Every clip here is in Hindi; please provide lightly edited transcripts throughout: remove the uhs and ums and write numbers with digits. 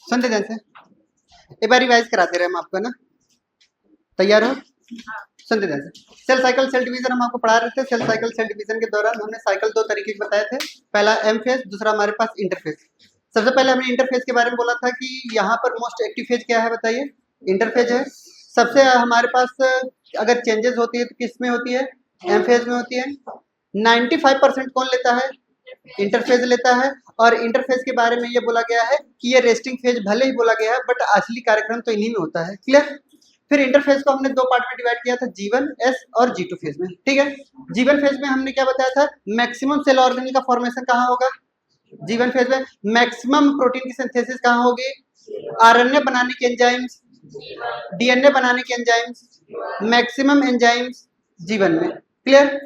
सुनते ध्यान से, एक बार रिवाइज कराते रहे हम आपको ना। तैयार हो? सुनते ध्यान से। सेल साइकिल सेल डिवीजन हम आपको पढ़ा रहे थे। सेल साइकिल सेल डिवीजन के दौरान हमने साइकिल दो तरीके के बताए थे। पहला एम फेज, दूसरा हमारे पास इंटरफेज। सबसे पहले हमने इंटरफेज के बारे में बोला था कि यहाँ पर मोस्ट एक्टिव फेज क्या है बताइए? इंटरफेज है। सबसे हमारे पास अगर चेंजेस होती है तो किस में होती है? एम फेज में होती है। 95% कौन लेता है? इंटरफेज लेता है। और इंटरफेज के बारे में ये बोला गया है कि ये रेस्टिंग फेज भले ही बोला गया है बट असली कार्यक्रम तो इन्हीं में होता है। क्लियर? फिर इंटरफेज को हमने दो पार्ट में डिवाइड किया था, G1 S और G2 फेज में। ठीक है, G1 फेज में हमने क्या बताया था? मैक्सिमम सेल ऑर्गेनेल का फॉर्मेशन कहाँ होगा? G1 फेज में। मैक्सिमम प्रोटीन की सिंथेसिस कहाँ होगी? आरएनए बनाने के एंजाइम्स, डीएनए बनाने के एंजाइम्स, मैक्सिमम एंजाइम्स G1 में। क्लियर?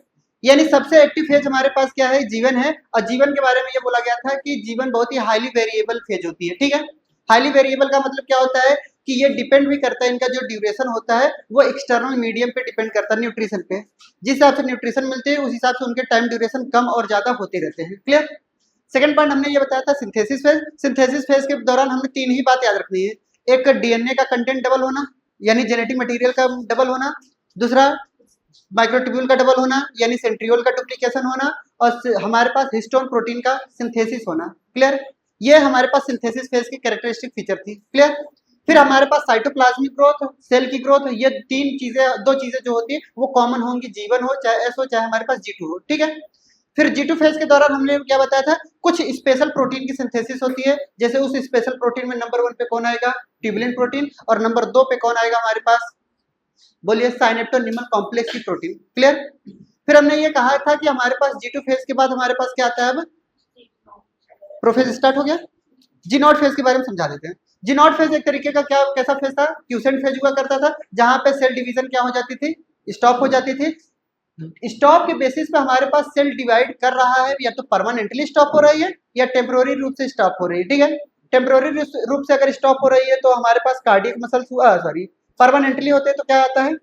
यानी सबसे एक्टिव फेज हमारे पास क्या है? G1 है। और G1 के बारे में ये बोला गया था कि G1 बहुत ही हाईली वेरिएबल फेज होती है। ठीक है, हाईली वेरिएबल का मतलब क्या होता है कि ये डिपेंड भी करता है, इनका जो ड्यूरेशन होता है वो एक्सटर्नल मीडियम पे डिपेंड करता है, न्यूट्रिशन पे। जिस हिसाब से न्यूट्रिशन मिलते हैं उस हिसाब से उनके टाइम ड्यूरेशन कम और ज्यादा होते रहते हैं। क्लियर? सेकंड पॉइंट हमने ये बताया था सिंथेसिस फेज। सिंथेसिस फेज के दौरान हमने तीन ही बात याद रखनी है। एक, डीएनए का कंटेंट डबल होना यानी जेनेटिक मटेरियल का डबल होना। दूसरा, माइक्रोट्यूब्यूल का डबल होना यानी सेंट्रियोल का डुप्लीकेशन होना। और हमारे पास हिस्टोन प्रोटीन का सिंथेसिस होना। क्लियर? ये हमारे पास सिंथेसिस फेज की कैरेक्टरिस्टिक फीचर थी। क्लियर? फिर हमारे पास साइटोप्लाज्मिक ग्रोथ, सेल की ग्रोथ, ये तीन चीजें, दो चीजें जो होती है वो कॉमन होंगी, G1 हो चाहे S हो चाहे हमारे पास G2 हो। ठीक है, फिर G2 फेज के दौरान हमने क्या बताया था? कुछ स्पेशल प्रोटीन की सिंथेसिस होती है। जैसे उस स्पेशल प्रोटीन में नंबर 1 पे कौन आएगा? Tubulin protein. और नंबर 2 पे कौन आएगा हमारे पास? बोलिए, साइनेप्टोनिमल कॉम्प्लेक्स की प्रोटीन। क्लियर? फिर हमने ये कहा था कि हमारे पास G2 फेज के बाद हमारे पास क्या आता है? अब प्रोफेज स्टार्ट हो गया। G0 फेज के बारे में समझा देते हैं। G0 फेज एक तरीके का क्या कैसा फेज था? क्यूसेंट फेज हुआ करता था, जहां पे सेल डिवीजन क्या हो जाती थी? स्टॉप हो जाती थी। स्टॉप के बेसिस पे हमारे पास सेल डिवाइड कर रहा है, या तो परमानेंटली स्टॉप हो रही है या टेम्पोररी रूप से स्टॉप हो रही है। ठीक है, टेम्पोररी रूप से अगर स्टॉप हो रही है तो हमारे पास कार्डियक मसल्स हुआ, सॉरी, परमानेंटली होते हैं तो क्या आता है?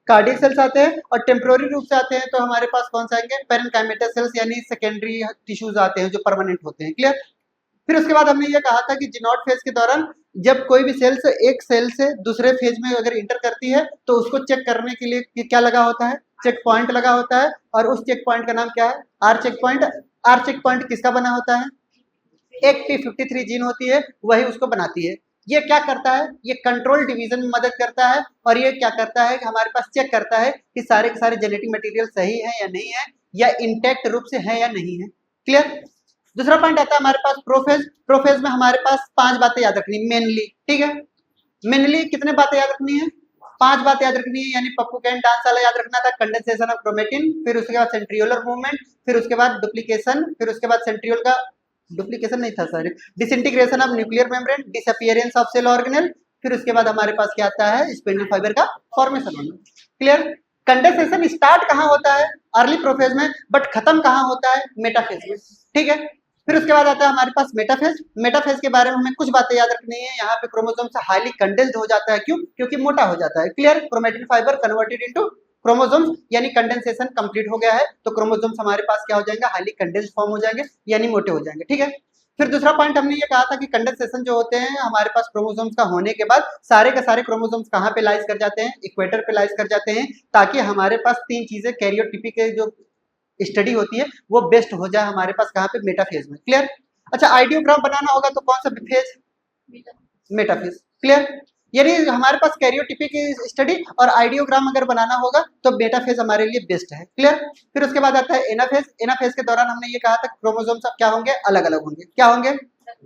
कार्डियक सेल्स आते हैं। और टेम्पोररी रूप से आते हैं तो हमारे पास कौन सा आएंगे? पेरेन्काइमेटस सेल्स यानी सेकेंडरी टिश्यूज आते हैं जो परमानेंट होते हैं। क्लियर? फिर उसके बाद हमने ये कहा था कि G0 फेज के दौरान जब कोई भी सेल से एक सेल से दूसरे फेज में अगर इंटर करती है तो उसको चेक करने के लिए क्या लगा होता है? चेक पॉइंट लगा होता है। और उस चेक पॉइंट का नाम क्या है? R checkpoint. R checkpoint किसका बना होता है? एक P53 जीन होती है, वही उसको बनाती है। ये क्या करता है? ये कंट्रोल डिवीजन में मदद करता है। और ये क्या करता है कि हमारे पास चेक करता है कि सारे के सारे जेनेटिक मटेरियल सही है या नहीं है, या इंटैक्ट रूप से है या नहीं है। क्लियर? दूसरा पॉइंट आता है हमारे पास प्रोफेज। प्रोफेज में हमारे पास 5 बातें याद रखनी मेनली। ठीक है, मेनली कितने बातें याद रखनी है? 5 बातें याद रखनी है। यानी पप्पू कैन डांस वाला याद रखना था, कंडेंसेशन ऑफ क्रोमेटिन, फिर उसके बाद सेंट्रियोलर मूवमेंट, फिर उसके बाद डुप्लीकेशन, फिर उसके बाद सेंट्रियोल का डुप्लीकेशन नहीं था sorry, disintegration of nuclear membrane, disappearance of cell organelle, फिर उसके बाद हमारे पास क्या आता है? स्पिंडल फाइबर का फॉर्मेशन होना। क्लियर? कंडेंसेशन स्टार्ट कहाँ होता है? अर्ली प्रोफेज में, बट खत्म कहाँ होता है? मेटाफेज में। ठीक है, फिर उसके बाद आता है हमारे पास मेटाफेज। मेटाफेज के बारे में हमें कुछ बातें याद रखनी है। यहाँ पे क्रोमोसोम से हाईली कंडेंस्ड हो जाता है। क्यों? क्योंकि मोटा हो जाता है। Clear? Chromatin fibre converted into chromosomes, यानी कंडेंसेशन कंप्लीट हो गया है तो क्रोमोसोम्स हमारे पास क्या हो जाएंगे? हाईली कंडेंस्ड फॉर्म हो जाएंगे, यानी मोटे हो जाएंगे। ठीक है, फिर दूसरा पॉइंट हमने ये कहा था कि कंडेंसेशन जो होते हैं हमारे पास क्रोमोसोम्स का होने के बाद सारे के सारे क्रोमोसोम्स कहाँ पे लाइज कर जाते हैं? इक्वेटर पे लाइज कर जाते हैं, ताकि हमारे पास तीन चीजें कैरियोटिपी के जो स्टडी होती है वो बेस्ट हो जाए हमारे पास कहाँ पे? मेटाफेज में। क्लियर? अच्छा, आइडियोग्राम बनाना होगा तो कौन सा फेज? मेटाफेज। क्लियर? यानी हमारे पास कैरियोटिपी की स्टडी और आइडियोग्राम अगर बनाना होगा तो मेटाफेज हमारे लिए बेस्ट है। क्लियर? फिर उसके बाद आता है एनाफेज। एनाफेज के दौरान हमने ये कहा था क्रोमोसोम सब क्या होंगे? अलग अलग होंगे। क्या होंगे?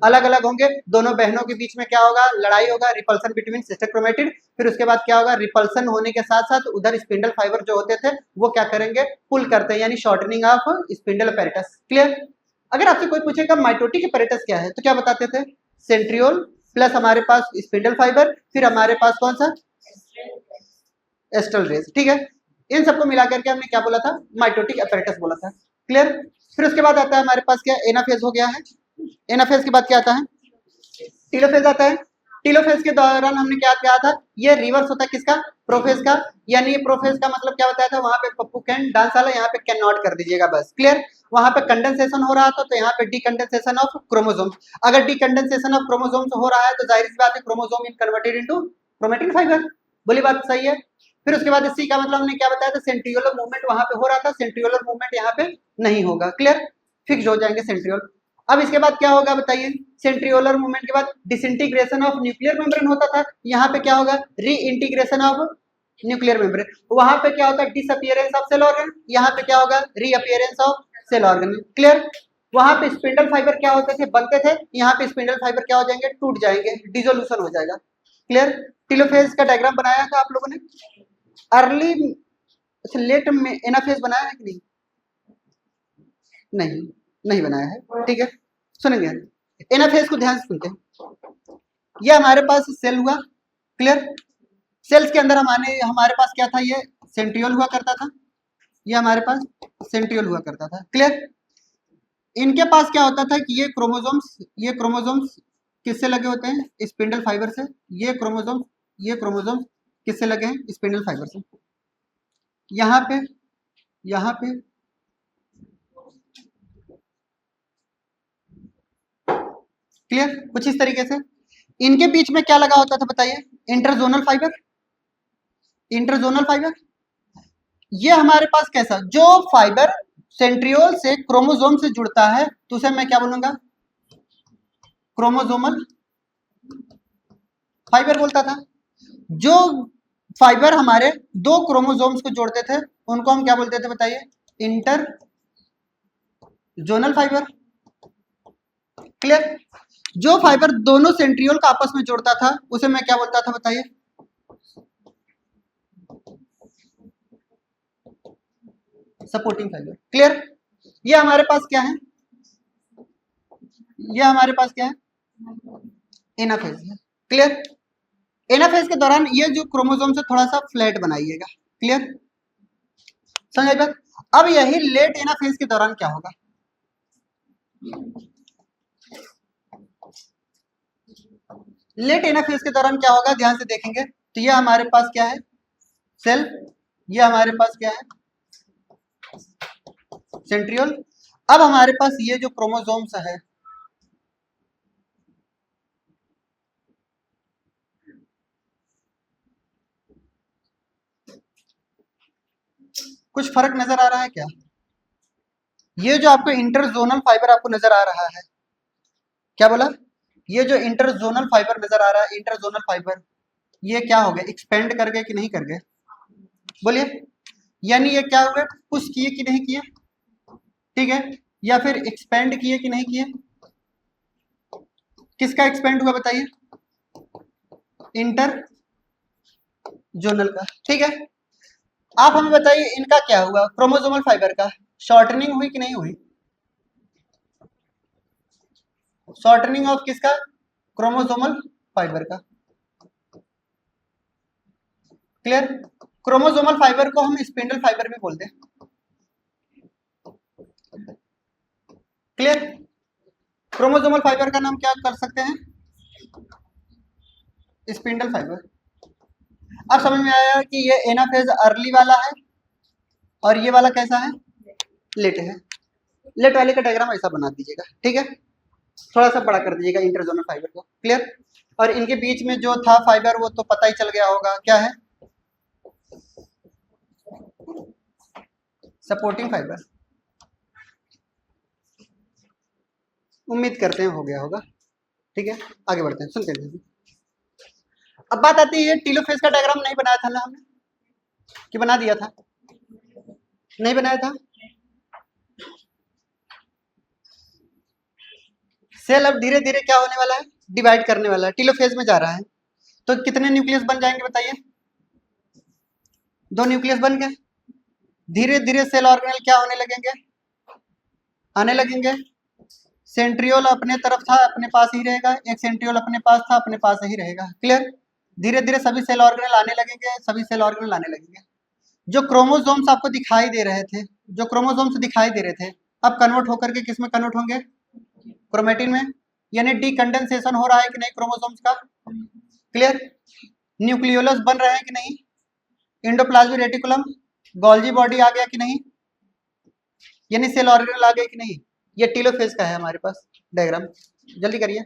अलग अलग होंगे। दोनों बहनों के बीच में क्या होगा? लड़ाई होगा, रिपल्सन बिटवीन सिस्टर क्रोमेटिड। फिर उसके बाद क्या होगा? रिपल्सन होने के साथ साथ उधर स्पिंडल फाइबर जो होते थे वो क्या करेंगे? पुल करते हैं, यानी shortening of spindle apparatus. Clear? अगर आपसे कोई पूछेगा माइटोटिक अपैरेटस क्या है तो क्या बताते थे? सेंट्रियोल प्लस हमारे पास स्पिंडल फाइबर, फिर हमारे पास कौन सा? Astral rays. ठीक है, इन सबको मिलाकर के हमने क्या बोला था? माइटोटिक अपैरेटस बोला था। क्लियर? फिर उसके बाद आता है हमारे पास क्या? एनाफेज हो गया है। एनाफेज के बाद क्या आता है? टीलोफेज आता है। टीलोफेज के दौरान हमने क्या कहा था? ये रिवर्स होता है किसका? प्रोफेज का। यानी प्रोफेज का मतलब क्या बताया था? वहां पे पप्पू कैन डांस वाला, यहाँ पे कैन नॉट कर दीजिएगा बस। क्लियर? वहां पे कंडेंसेशन हो रहा था, तो यहाँ पे डीकंडेंसेशन ऑफ क्रोमोसोम। अगर डीकंडेंसेशन ऑफ क्रोमोसोम्स हो रहा है तो जाहिर सी बात है क्रोमोसोम इन कन्वर्टेड इनटू क्रोमेटिन फाइबर। बोली बात सही है। फिर उसके बाद सी का मतलब हमने क्या बताया था, सेंट्रियोलर मूवमेंट वहां पे हो रहा था, सेंट्रियोलर मूवमेंट यहाँ पे नहीं होगा। क्लियर, फिक्स हो जाएंगे सेंट्रियोल। अब इसके बाद क्या होगा बताइए, सेंट्रियोलर मूवमेंट के बाद डिसइंटीग्रेशन ऑफ न्यूक्लियर मेम्ब्रेन होता था, यहाँ पे क्या होगा, रीइंटीग्रेशन ऑफ न्यूक्लियर मेम्ब्रेन। वहां पे क्या होता है, डिसअपियरेंस ऑफ सेल ऑर्गन, यहाँ पे क्या होगा, reappearance of cell organ. Clear, वहां पे स्पिंडल फाइबर क्या होते थे, बनते थे, यहाँ पे स्पिंडल फाइबर क्या हो जाएंगे, टूट जाएंगे, डिसोल्यूशन हो जाएगा। क्लियर, टेलोफेज का डायग्राम बनाया था आप लोगों ने, अर्ली लेट में एनाफेज बनाया है कि नहीं? नहीं, नहीं बनाया है, ठीक है। सुनेंगे एनाफेज को ध्यान से सुनते हैं। ये हमारे पास सेल हुआ। क्लियर, सेल्स के अंदर हमारे पास क्या था, ये सेंट्रियोल हुआ करता था, ये हमारे पास सेंट्रियोल हुआ करता था। क्लियर, इनके पास क्या होता था कि ये क्रोमोसोम्स किससे लगे होते हैं, स्पिंडल फाइबर से। ये क्रोमोसोम्स किससे लगे हैं, स्पिंडल फाइबर से। यहाँ पे क्लियर, कुछ इस तरीके से। इनके बीच में क्या लगा होता था बताइए, इंटरजोनल फाइबर। ये हमारे पास कैसा, जो फाइबर सेंट्रियोल से क्रोमोसोम से जुड़ता है तो उसे मैं क्या बोलूंगा, क्रोमोसोमल फाइबर बोलता था। जो फाइबर हमारे दो क्रोमोसोम्स को जोड़ते थे उनको हम क्या बोलते थे बताइए, इंटर जोनल फाइबर। क्लियर, जो फाइबर दोनों सेंट्रियोल का आपस में जोड़ता था उसे मैं क्या बोलता था बताइए, सपोर्टिंग फाइबर। क्लियर, ये हमारे पास क्या है, ये हमारे पास क्या है, एनाफेज है। क्लियर, एनाफेज के दौरान ये जो क्रोमोसोम से थोड़ा सा फ्लैट बनाइएगा। क्लियर, समझ बात। अब यही लेट एनाफेज के दौरान क्या होगा, लेट एनाफेज के दौरान क्या होगा, ध्यान से देखेंगे तो ये हमारे पास क्या है, सेल, ये हमारे पास क्या है, सेंट्रियोल। अब हमारे पास ये जो क्रोमोसोम्स है, कुछ फर्क नजर आ रहा है क्या? ये जो आपको इंटरजोनल फाइबर आपको नजर आ रहा है, क्या बोला, ये जो इंटरजोनल फाइबर नजर आ रहा है, इंटरजोनल फाइबर, ये क्या हो गया, एक्सपेंड कर गए कि नहीं कर गए, बोलिए। यानी ये क्या हुए, पुश किए कि नहीं किए, ठीक है, या फिर एक्सपेंड किए कि नहीं किए। किसका एक्सपेंड हुआ बताइए, इंटर जोनल का, ठीक है। आप हमें बताइए इनका क्या हुआ, क्रोमोसोमल फाइबर का शॉर्टनिंग हुई कि नहीं हुई, शॉर्टनिंग ऑफ किसका, क्रोमोसोमल फाइबर का। क्लियर, क्रोमोसोमल फाइबर को हम स्पिंडल फाइबर भी बोलते हैं। क्लियर, क्रोमोसोमल फाइबर का नाम क्या कर सकते हैं, स्पिंडल फाइबर। अब समझ में आया कि ये एनाफेज अर्ली वाला है और ये वाला कैसा है, लेट है। लेट वाले का डायग्राम ऐसा बना दीजिएगा, ठीक है, थोड़ा सा बड़ा कर दीजिएगा इंटरजोनल फाइबर को। क्लियर, और इनके बीच में जो था फाइबर वो तो पता ही चल गया होगा, क्या है, सपोर्टिंग फाइबर। उम्मीद करते हैं हो गया होगा, ठीक है, आगे बढ़ते हैं, सुनते हैं। अब बात आती है, टेलोफेज का डायग्राम नहीं बनाया था ना हमने, कि बना दिया था, नहीं बनाया था। सेल अब धीरे धीरे क्या होने वाला है, डिवाइड करने वाला है, टेलोफेज में जा रहा है। तो कितने न्यूक्लियस बन जाएंगे बताइए, दो न्यूक्लियस बन गए। धीरे धीरे सेल ऑर्गेनल क्या होने लगेंगे, आने लगेंगे। सेंट्रियोल अपने तरफ था, अपने पास ही रहेगा, एक सेंट्रियोल अपने पास था, अपने पास ही रहेगा। क्लियर, धीरे धीरे सभी सेल ऑर्गेनल आने लगेंगे, सभी सेल ऑर्गेनल आने लगेंगे। जो क्रोमोसोम्स आपको दिखाई दे रहे थे, जो क्रोमोसोम्स दिखाई दे रहे थे, अब कन्वर्ट होकर के किस में कन्वर्ट होंगे, क्रोमेटिन में। यानी डीकंडेंसेशन हो रहा है कि नहीं क्रोमोसोम्स का। क्लियर, न्यूक्लियोलस बन रहे हैं कि नहीं, एंडोप्लाज्मिक रेटिकुलम, गोल्जी बॉडी आ गया कि नहीं, यानी सेल ऑर्गेनल आ गए कि नहीं। ये टेलोफेज का है हमारे पास डायग्राम, जल्दी करिए।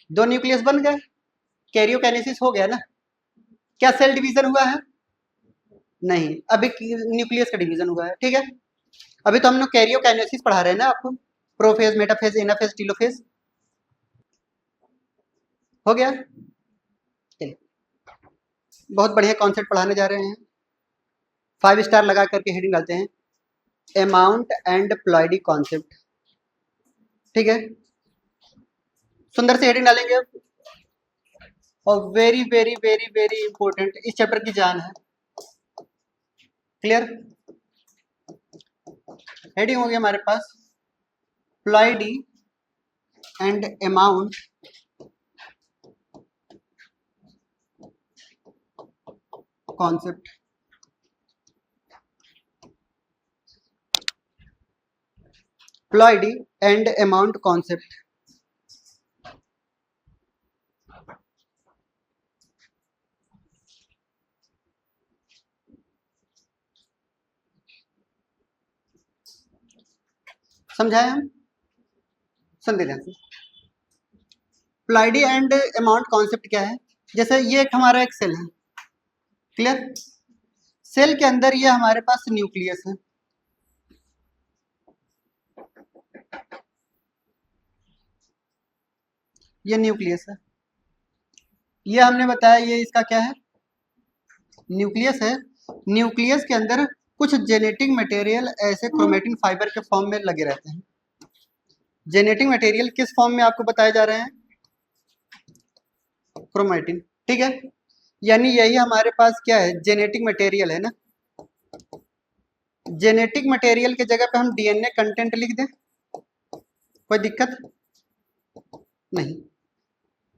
दो न्यूक्लियस बन गए, कैरियोकाइनेसिस हो गया ना। क्या सेल डिवीजन हुआ है? नहीं, अभी न्यूक्लियस का डिवीजन हुआ है, ठीक है। अभी तो हम लोग कैरियोकाइनेसिस पढ़ा रहे हैं ना आपको, प्रोफेज, मेटाफेज, एनाफेज, टेलोफेज। हो गया, चलिए बहुत बढ़िया कॉन्सेप्ट पढ़ाने जा रहे हैं। 5 स्टार लगा करके हेडिंग डालते हैं, अमाउंट एंड प्लॉयडी कॉन्सेप्ट, ठीक है। सुंदर से हेडिंग डालेंगे और very very very very important, इस चैप्टर की जान है। क्लियर? हेडिंग हो गया हमारे पास ploidy and amount concept. Ploidy and amount concept. समझाए हम? सुन दे ध्यान से। प्लॉयडी एंड अमाउंट कॉन्सेप्ट क्या है? जैसे ये एक हमारा एक सेल है, क्लियर। सेल के अंदर ये हमारे पास न्यूक्लियस है, ये न्यूक्लियस है। ये हमने बताया ये इसका क्या है, न्यूक्लियस है। न्यूक्लियस के अंदर कुछ जेनेटिक मटेरियल ऐसे क्रोमेटिन फाइबर के फॉर्म में लगे रहते हैं। जेनेटिक मटेरियल किस फॉर्म में आपको बताए जा रहे हैं? क्रोमेटिन, ठीक है। यानी यही हमारे पास क्या है, जेनेटिक मटेरियल है ना। जेनेटिक मटेरियल के जगह पे हम डीएनए कंटेंट लिख दें, कोई दिक्कत नहीं।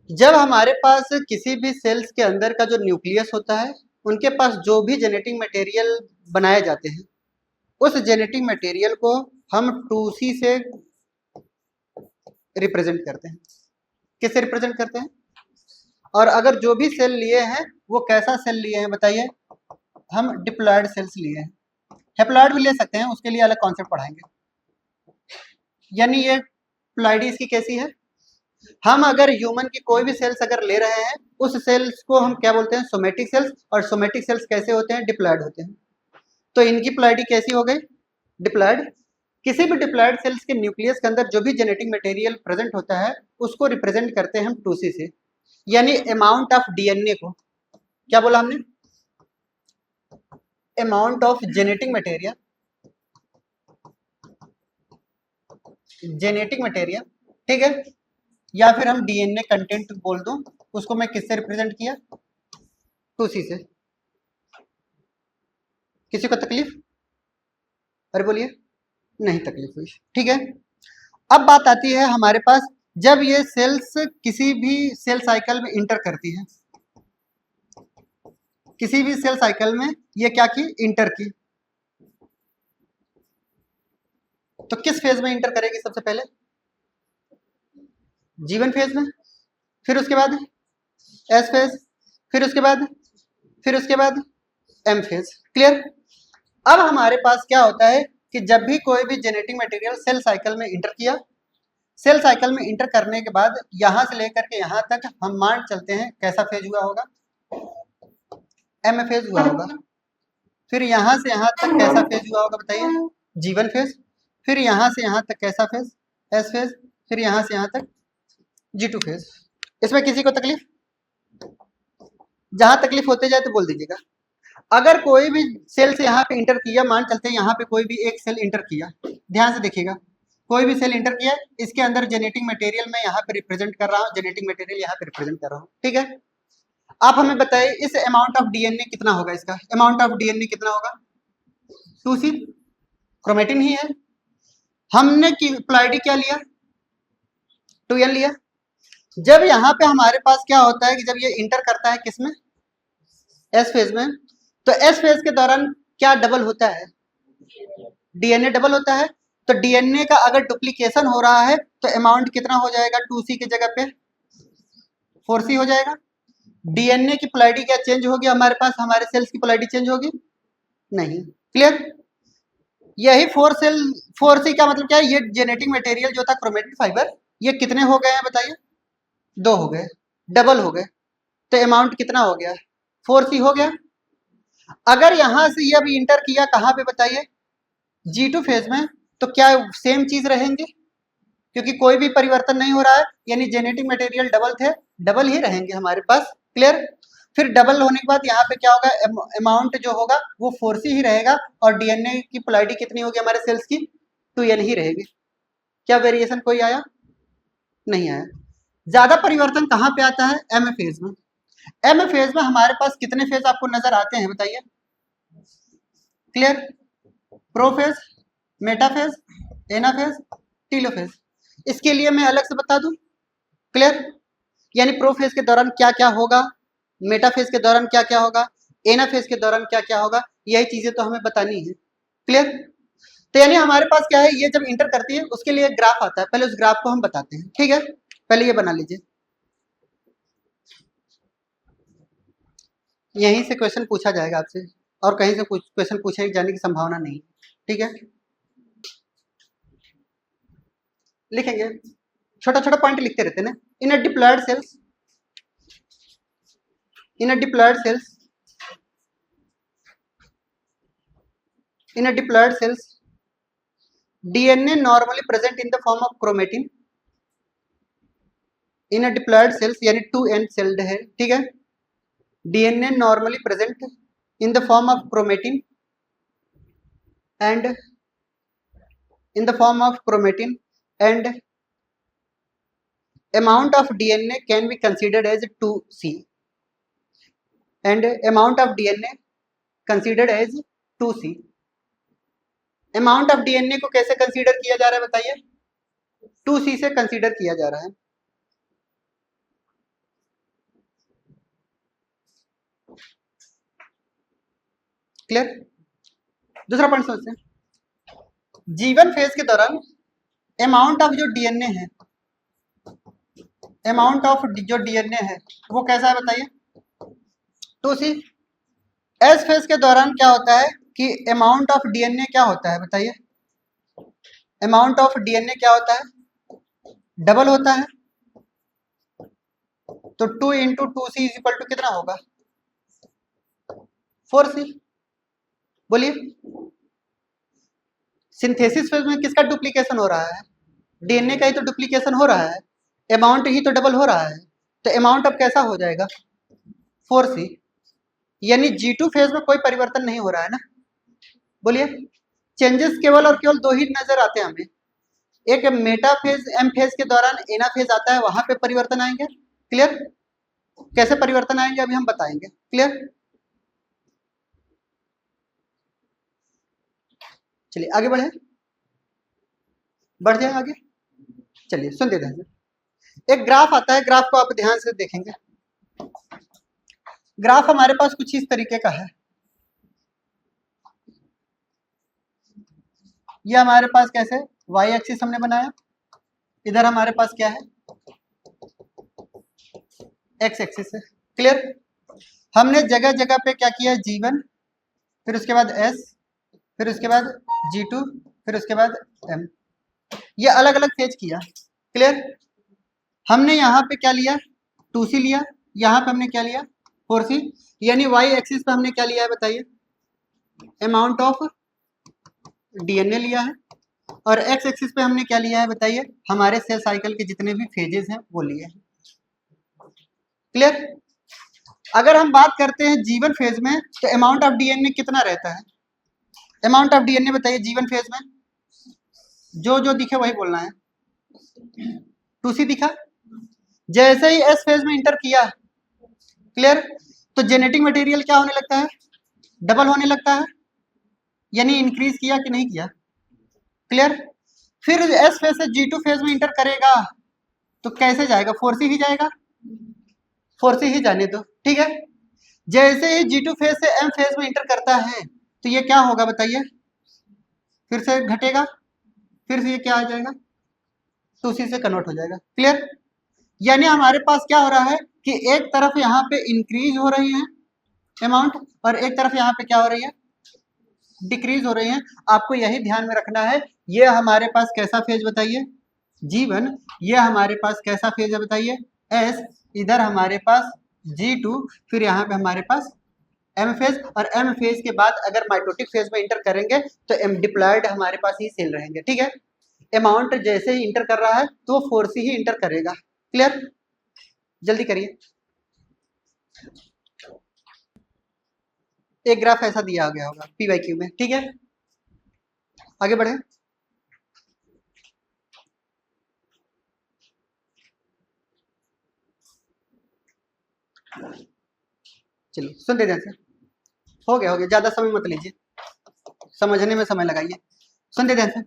जब हमारे पास किसी भी सेल्स के अंदर का जो न्यूक्लियस होता है, उनके पास जो भी जेनेटिक मटेरियल बनाए जाते हैं, उस जेनेटिक मटेरियल को हम 2C से रिप्रेजेंट करते हैं। किससे रिप्रेजेंट करते हैं? और अगर जो भी सेल लिए हैं वो कैसा सेल लिए हैं बताइए? हम डिप्लॉयड सेल्स लिए हैं। हेप्लॉयड भी ले सकते हैं, उसके लिए अलग कॉन्सेप्ट पढ़ाएंगे। यानी ये प्लॉयडी इसकी कैसी है? हम अगर ह्यूमन की कोई भी सेल्स अगर ले रहे हैं, उस सेल्स को हम क्या बोलते हैं? Somatic cells. और सोमेटिक सेल्स कैसे होते हैं? डिप्लॉयड होते हैं। तो इनकी प्लॉयडी कैसी हो गई? डिप्लॉयड। किसी भी डिप्लॉयड सेल्स के न्यूक्लियस के अंदर जो भी जेनेटिक मटेरियल प्रेजेंट होता है, उसको रिप्रेजेंट करते हैं हम 2C से। यानी अमाउंट ऑफ डीएनए को क्या बोला हमने? Amount of genetic material, genetic material, ठीक है। या फिर हम डीएनए कंटेंट बोल दो, उसको मैं किससे रिप्रेजेंट किया? 2C से। किसी को तकलीफ? अरे बोलिए, नहीं तकलीफ हुई, ठीक है। अब बात आती है हमारे पास, जब ये सेल्स किसी भी सेल साइकिल में इंटर करती है, किसी भी सेल साइकिल में ये क्या की? इंटर की। तो किस फेज में इंटर करेगी सबसे पहले? G1 फेज में, फिर उसके बाद S फेज, फिर उसके बाद M फेज। क्लियर? अब हमारे पास क्या होता है कि जब भी कोई भी जेनेटिक मटेरियल सेल साइकिल में इंटर किया, सेल साइकिल में इंटर करने के बाद यहां से लेकर के यहां तक हम मान चलते हैं कैसा फेज हुआ होगा? M फेज हुआ होगा। फिर यहां से यहां तक कैसा फेज हुआ होगा बताइए? G1 phase. फिर यहां से यहां तक कैसा फेज? S phase. फिर यहां से यहां तक G2 फेज। इसमें किसी को तकलीफ? जहां तकलीफ होते जाए तो बोल दीजिएगा। अगर कोई भी सेल से यहाँ पे इंटर किया, मान चलते हैं यहाँ पे कोई भी एक सेल इंटर किया, ध्यान से देखिएगा, कोई भी सेल इंटर किया, इसके अंदर जेनेटिक मटेरियल मैं यहाँ पे रिप्रेजेंट कर रहा हूँ, जेनेटिक मटेरियल यहाँ पे रिप्रेजेंट कर रहा हूँ, ठीक है। आप हमें बताइए इस अमाउंट ऑफ डीएनए कितना होगा? इसका अमाउंट ऑफ डीएनए कितना होगा? 2C, क्रोमेटिन ही है। हमने प्लॉयडी क्या लिया? 2N लिया। जब यहाँ पे हमारे पास क्या होता है कि जब ये इंटर करता है किसमें? S फेज में। तो S फेज के दौरान क्या डबल होता है? डीएनए डबल होता है। तो डीएनए का अगर डुप्लीकेशन हो रहा है तो अमाउंट कितना हो जाएगा? 2C की जगह पे 4C हो जाएगा। डीएनए की पोलैरिटी क्या चेंज होगी हमारे पास, हमारे सेल्स की पोलैरिटी चेंज होगी नहीं। क्लियर? यही 4C का मतलब क्या है, ये जेनेटिक मटेरियल जो था क्रोमेटिन फाइबर, ये कितने हो गए हैं बताइए, 2 हो गए, डबल हो गए, तो अमाउंट कितना हो गया, 4C हो गया। अगर यहां से ये अभी इंटर किया कहाँ पे बताइए, G2 फेज में, तो क्या सेम चीज रहेंगे, क्योंकि कोई भी परिवर्तन नहीं हो रहा है, यानी जेनेटिक मटेरियल डबल थे, डबल ही रहेंगे हमारे पास। क्लियर? फिर डबल होने के बाद यहाँ पे क्या होगा, अमाउंट जो होगा वो 4C ही रहेगा, और डीएनए की पोलैरिटी कितनी होगी हमारे सेल्स की, 2N ही रहेगी। क्या वेरिएशन कोई आया, नहीं आया। ज्यादा परिवर्तन कहाँ पे आता है, एम फेज में। एम फेज में हमारे पास कितने फेज आपको नजर आते हैं बताइए, clear? Prophase, metaphase, anaphase, telophase. इसके लिए मैं अलग से बता दूं, क्लियर? यानी प्रोफेज के दौरान क्या क्या होगा, मेटाफेज के दौरान क्या क्या होगा, एनाफेज के दौरान क्या क्या होगा, यही चीजें तो हमें बतानी है। क्लियर? तो यानी हमारे पास क्या है, ये जब इंटर करती है उसके लिए ग्राफ आता है, पहले उस ग्राफ को हम बताते हैं। ठीक है, पहले ये बना लीजिए, यहीं से क्वेश्चन पूछा जाएगा आपसे, और कहीं से कुछ क्वेश्चन पूछे जाने की संभावना नहीं। ठीक है, लिखेंगे, छोटा छोटा पॉइंट लिखते रहते ना। In a diploid cells, in a diploid cells, in a diploid cells DNA normally present in the form of chromatin. In a diploid cells यानी 2N सेल्ड है, ठीक है। DNA normally present in the form of chromatin and in the form of chromatin, and amount of DNA can be considered as 2C, and amount of DNA considered as 2C। Amount of DNA को कैसे कंसीडर किया जा रहा है बताइए, 2C से कंसीडर किया जा रहा है। क्लियर? दूसरा पॉइंट सोचते हैं, जीवन फेज के दौरान अमाउंट ऑफ जो डीएनए है, अमाउंट ऑफ जो डीएनए है वो कैसा है बताइए, 2C। एस फेज के दौरान क्या होता है कि अमाउंट ऑफ डीएनए क्या होता है बताइए, अमाउंट ऑफ डीएनए क्या होता है, डबल होता है। तो 2 into 2C is equal to कितना होगा, 4C। बोलिए, सिंथेसिस फेज में किसका डुप्लीकेशन हो रहा है, डीएनए का ही तो डुप्लीकेशन हो रहा है, अमाउंट ही तो डबल हो रहा है, तो अमाउंट अब कैसा हो जाएगा, 4C। यानी G2 फेज में कोई परिवर्तन नहीं हो रहा है ना। बोलिए, चेंजेस केवल और केवल 2 ही नजर आते हैं हमें, एक मेटा फेज एम फेज के दौरान एना फेज आता है, वहां पे परिवर्तन आएंगे। क्लियर? कैसे परिवर्तन आएंगे अभी हम बताएंगे। क्लियर? चलिए आगे बढ़े, बढ़ जाए आगे। चलिए सुन देते हैं, एक ग्राफ आता है, ग्राफ को आप ध्यान से देखेंगे। ग्राफ हमारे पास कुछ इस तरीके का है, ये हमारे पास कैसे वाई एक्सिस हमने बनाया, इधर हमारे पास क्या है, एक्स एक्सिस है। क्लियर? हमने जगह जगह पे क्या किया, G1, फिर उसके बाद S, फिर उसके बाद G2, फिर उसके बाद M, ये अलग अलग फेज किया। क्लियर? हमने यहाँ पे क्या लिया, 2C लिया, यहाँ पे हमने क्या लिया, 4C। यानी वाई एक्सिस पे हमने क्या लिया है बताइए, अमाउंट ऑफ डीएनए लिया है, और एक्स एक्सिस पे हमने क्या लिया है बताइए, हमारे सेल साइकिल के जितने भी फेजेस हैं वो लिए हैं। क्लियर? अगर हम बात करते हैं जीवन फेज में, तो अमाउंट ऑफ डीएनए कितना रहता है, अमाउंट ऑफ डीएनए बताइए जीवन फेज में, जो जो दिखे वही बोलना है। 2C दिखा, जैसे ही एस फेज में इंटर किया, क्लियर, तो जेनेटिक मटेरियल क्या होने लगता है, डबल होने लगता है, यानी इंक्रीज किया कि नहीं किया। क्लियर? फिर एस फेज से G2 फेज में इंटर करेगा तो कैसे जाएगा, 4C ही जाएगा, 4C ही जाने दो। ठीक है, जैसे ही G2 फेज से M फेज में इंटर करता है तो ये क्या होगा बताइए, फिर से घटेगा, फिर से ये क्या आ जाएगा, 2C से कन्वर्ट हो जाएगा। क्लियर? यानी हमारे पास क्या हो रहा है कि एक तरफ यहाँ पे इंक्रीज हो रही है अमाउंट और एक तरफ यहाँ पे क्या हो रही है, डिक्रीज हो रही है। आपको यही ध्यान में रखना है। ये हमारे पास कैसा फेज बताइए, G1, ये हमारे पास कैसा फेज है बताइए, S, इधर हमारे पास G2, फिर यहाँ पे हमारे पास M फेज, और M फेज के बाद अगर माइटोटिक फेज में इंटर करेंगे तो M डिप्लॉयड हमारे पास ही सेल रहेंगे। ठीक है, अमाउंट जैसे ही इंटर कर रहा है तो फोर्स ही इंटर करेगा। क्लियर, जल्दी करिए। एक ग्राफ ऐसा दिया गया होगा PYQ में। ठीक है, आगे बढ़े। चलिए सुनते ध्यान से, हो गया ज्यादा समय मत लीजिए, समझने में समय लगाइए, सुनते ध्यान से।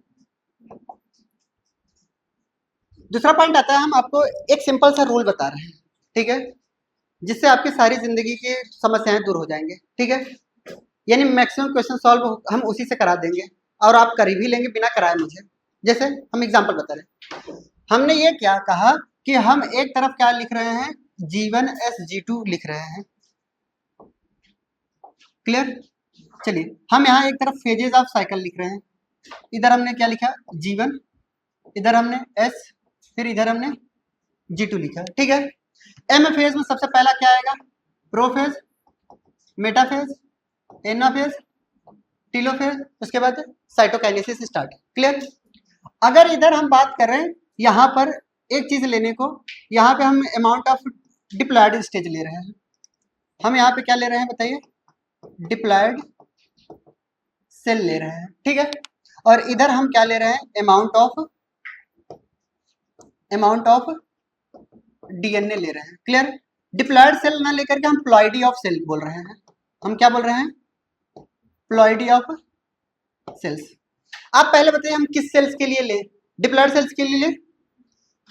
दूसरा पॉइंट आता है, हम आपको एक सिंपल सा रूल बता रहे हैं, ठीक है, जिससे आपकी सारी जिंदगी की समस्याएं दूर हो जाएंगे। ठीक है, यानी मैक्सिमम क्वेश्चन सॉल्व हम उसी से करा देंगे और आप कर भी लेंगे बिना कराए मुझे। जैसे हम एग्जांपल बता रहे हैं, हमने ये क्या कहा कि हम एक तरफ क्या लिख रहे हैं, G1 S G2 लिख रहे हैं। क्लियर, चलिए हम यहाँ एक तरफ फेजेस ऑफ साइकिल लिख रहे हैं। इधर हमने क्या लिखा, G1, इधर हमने S, फिर इधर हमने G2 लिखा। ठीक है, M फेज में सबसे पहला क्या आएगा, प्रोफेज, मेटाफेज, एनाफेज, टीलोफेज, उसके बाद साइटोकाइनेसिस स्टार्ट। क्लियर, अगर इधर हम बात करें यहाँ पर एक चीज लेने को, यहाँ पे हम अमाउंट ऑफ डिप्लॉयड स्टेज ले रहे हैं। हम यहाँ पे क्या ले रहे हैं बताइए, डिप्लॉयड सेल ले रहे हैं। ठीक है, और इधर हम क्या ले रहे हैं, अमाउंट ऑफ DNA ले रहे हैं। क्लियर, डिप्लॉयड सेल ना लेकर के हम प्लॉइडी ऑफ सेल बोल रहे हैं। हम क्या बोल रहे हैं, प्लॉइडी ऑफ सेल्स। आप पहले बताइए हम किस सेल्स के लिए लें, डिप्लॉयड सेल्स के लिए लें।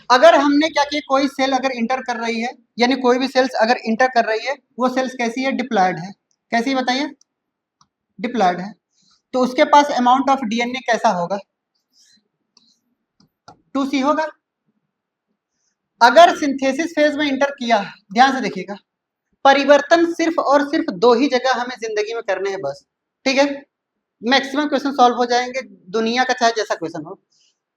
अगर हमने क्या किया, कोई सेल अगर इंटर कर रही है, यानी कोई भी सेल्स अगर इंटर कर रही है, वो सेल्स कैसी है, डिप्लॉयड है। कैसी बताइए, डिप्लॉयड है, तो उसके पास अमाउंट ऑफ DNA कैसा होगा, 2C होगा। अगर सिंथेसिस फेज में इंटर किया, ध्यान से देखिएगा, परिवर्तन सिर्फ और सिर्फ दो ही जगह हमें जिंदगी में करने हैं बस। ठीक है, मैक्सिमम क्वेश्चन सॉल्व हो जाएंगे, दुनिया का चाहे जैसा क्वेश्चन हो।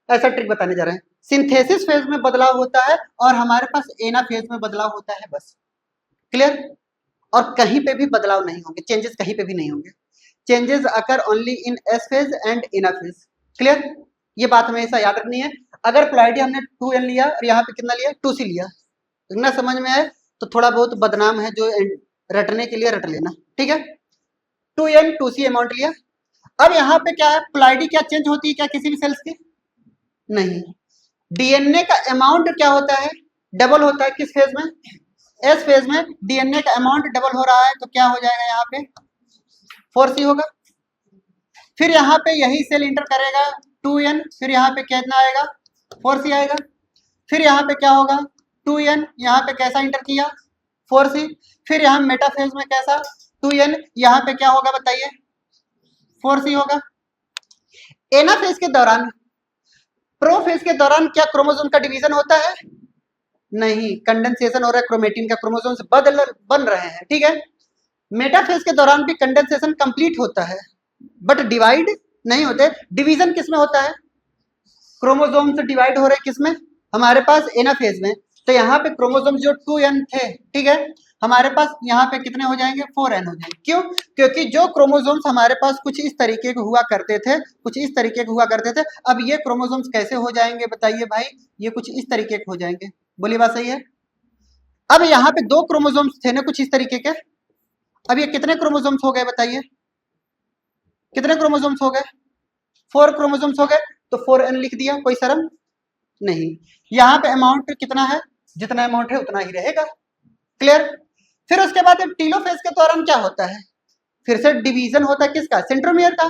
ऐसा ट्रिक बताने जा रहे हैं, सिंथेसिस फेज में बदलाव होता है और हमारे पास एना फेज में बदलाव होता है बस। क्लियर, और कहीं पे भी बदलाव नहीं होंगे, चेंजेस कहीं पे भी नहीं होंगे। Changes occur only in S phase and anaphase. Clear, ये बात हमेशा याद रखनी है। अगर प्लॉइडी हमने 2N लिया और यहाँ पे कितना लिया, 2C लिया, इतना समझ में आए तो थोड़ा बहुत बदनाम है जो रटने के लिए रट लेना। ठीक है, 2N 2C अमाउंट लिया। अब यहाँ पे क्या है, प्लॉइडी क्या चेंज होती है क्या किसी भी सेल्स की, नहीं। DNA का अमाउंट क्या होता है, डबल होता है। किस फेज में, एस फेज में DNA का अमाउंट डबल हो रहा है, तो क्या हो जाएगा यहाँ पे, 4C होगा। फिर यहाँ पे यही सेल इंटर करेगा 2N, फिर यहाँ पे कितना आएगा, 4C आएगा। फिर यहाँ पे क्या होगा, 2N, यहाँ पे कैसा इंटर किया, 4C। फिर यहाँ मेटाफेज में कैसा, 2N, यहाँ पे क्या होगा बताइए, 4C होगा। एनाफेज के दौरान, प्रोफेज के दौरान क्या क्रोमोसोम का डिवीजन होता है, नहीं, कंडेंसेशन हो रहा है, क्रोमेटिन का क्रोमोसोम्स बन रहे हैं। ठीक है, मेटाफेज के दौरान भी कंडेंसेशन कंप्लीट होता है बट डिवाइड नहीं होते। डिवीजन किस में होता है, क्रोमोसोम्स डिवाइड हो रहे हैं किसमें, हमारे पास एनाफेज में। तो यहाँ पे क्रोमोसोम्स जो 2N थे, ठीक है, हमारे पास यहाँ पे कितने हो जाएंगे, 4N हो जाएंगे। क्यों, क्योंकि जो क्रोमोसोम्स हमारे पास कुछ इस तरीके के हुआ करते थे, कुछ इस तरीके के हुआ करते थे, अब ये क्रोमोसोम्स कैसे हो जाएंगे बताइए भाई, ये कुछ इस तरीके के हो जाएंगे। बोलिए बात सही है। अब यहाँ पे दो क्रोमोसोम्स थे ना कुछ इस तरीके के, अब ये कितने क्रोमोसोम्स हो गए बताइए, कितने क्रोमोसोम्स हो गए, 4 क्रोमोसोम्स हो गए, तो 4N लिख दिया, कोई शर्म नहीं। यहाँ पे अमाउंट कितना है, जितना अमाउंट है उतना ही रहेगा। क्लियर, फिर उसके बाद टीलोफेज के दौरान क्या होता है, फिर से डिवीजन होता है किसका, सेंट्रोमियर का।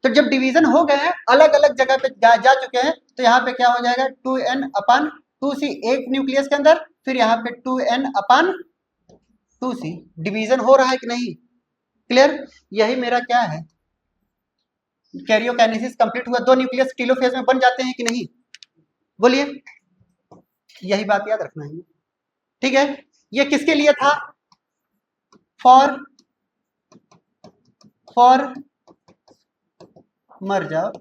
तो जब डिवीजन हो गए हैं, अलग अलग जगह पे जा चुके हैं, तो यहाँ पे क्या हो जाएगा, 2N अपान 2C एक न्यूक्लियस के अंदर, फिर यहाँ पे 2N अपान 2C। डिवीजन हो रहा है कि नहीं, क्लियर, यही मेरा क्या है, कैरियोकाइनेसिस कंप्लीट हुआ। 2 न्यूक्लियस टीलोफेज में बन जाते हैं कि नहीं, बोलिए। यही बात याद रखना है, ठीक है। ये किसके लिए था? फॉर मर जाओ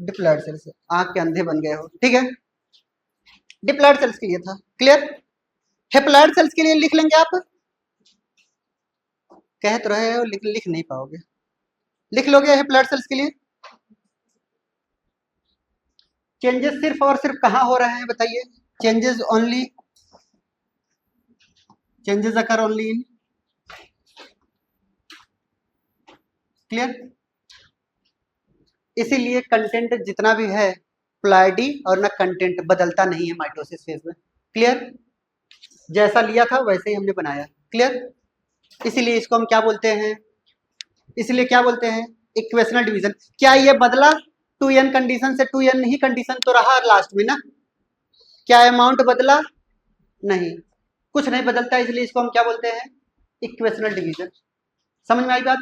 डिप्लॉयड सेल्स, आंख के अंधे बन गए हो, ठीक है। डिप्लॉयड सेल्स के लिए था, क्लियर। हेप्लॉयड सेल्स के लिए लिख लेंगे आप, कह तो रहे हो लिख नहीं पाओगे, लिख लोगे हेप्लॉयड सेल्स के लिए। चेंजेस सिर्फ और सिर्फ कहां हो रहे हैं बताइए? चेंजेस अकर ओनली इन, क्लियर। इसीलिए कंटेंट जितना भी है प्लाइडी और ना कंटेंट बदलता नहीं है माइटोसिस फेज में, क्लियर। जैसा लिया था वैसे ही हमने बनाया, क्लियर। इसीलिए इसको हम क्या बोलते हैं? इसलिए क्या बोलते हैं? Equational division. क्या ये बदला? 2n कंडीशन से 2n ही कंडीशन तो रहा लास्ट में ना, क्या अमाउंट बदला? नहीं, कुछ नहीं बदलता, इसलिए इसको हम क्या बोलते हैं? Equational division. समझ में आई बात?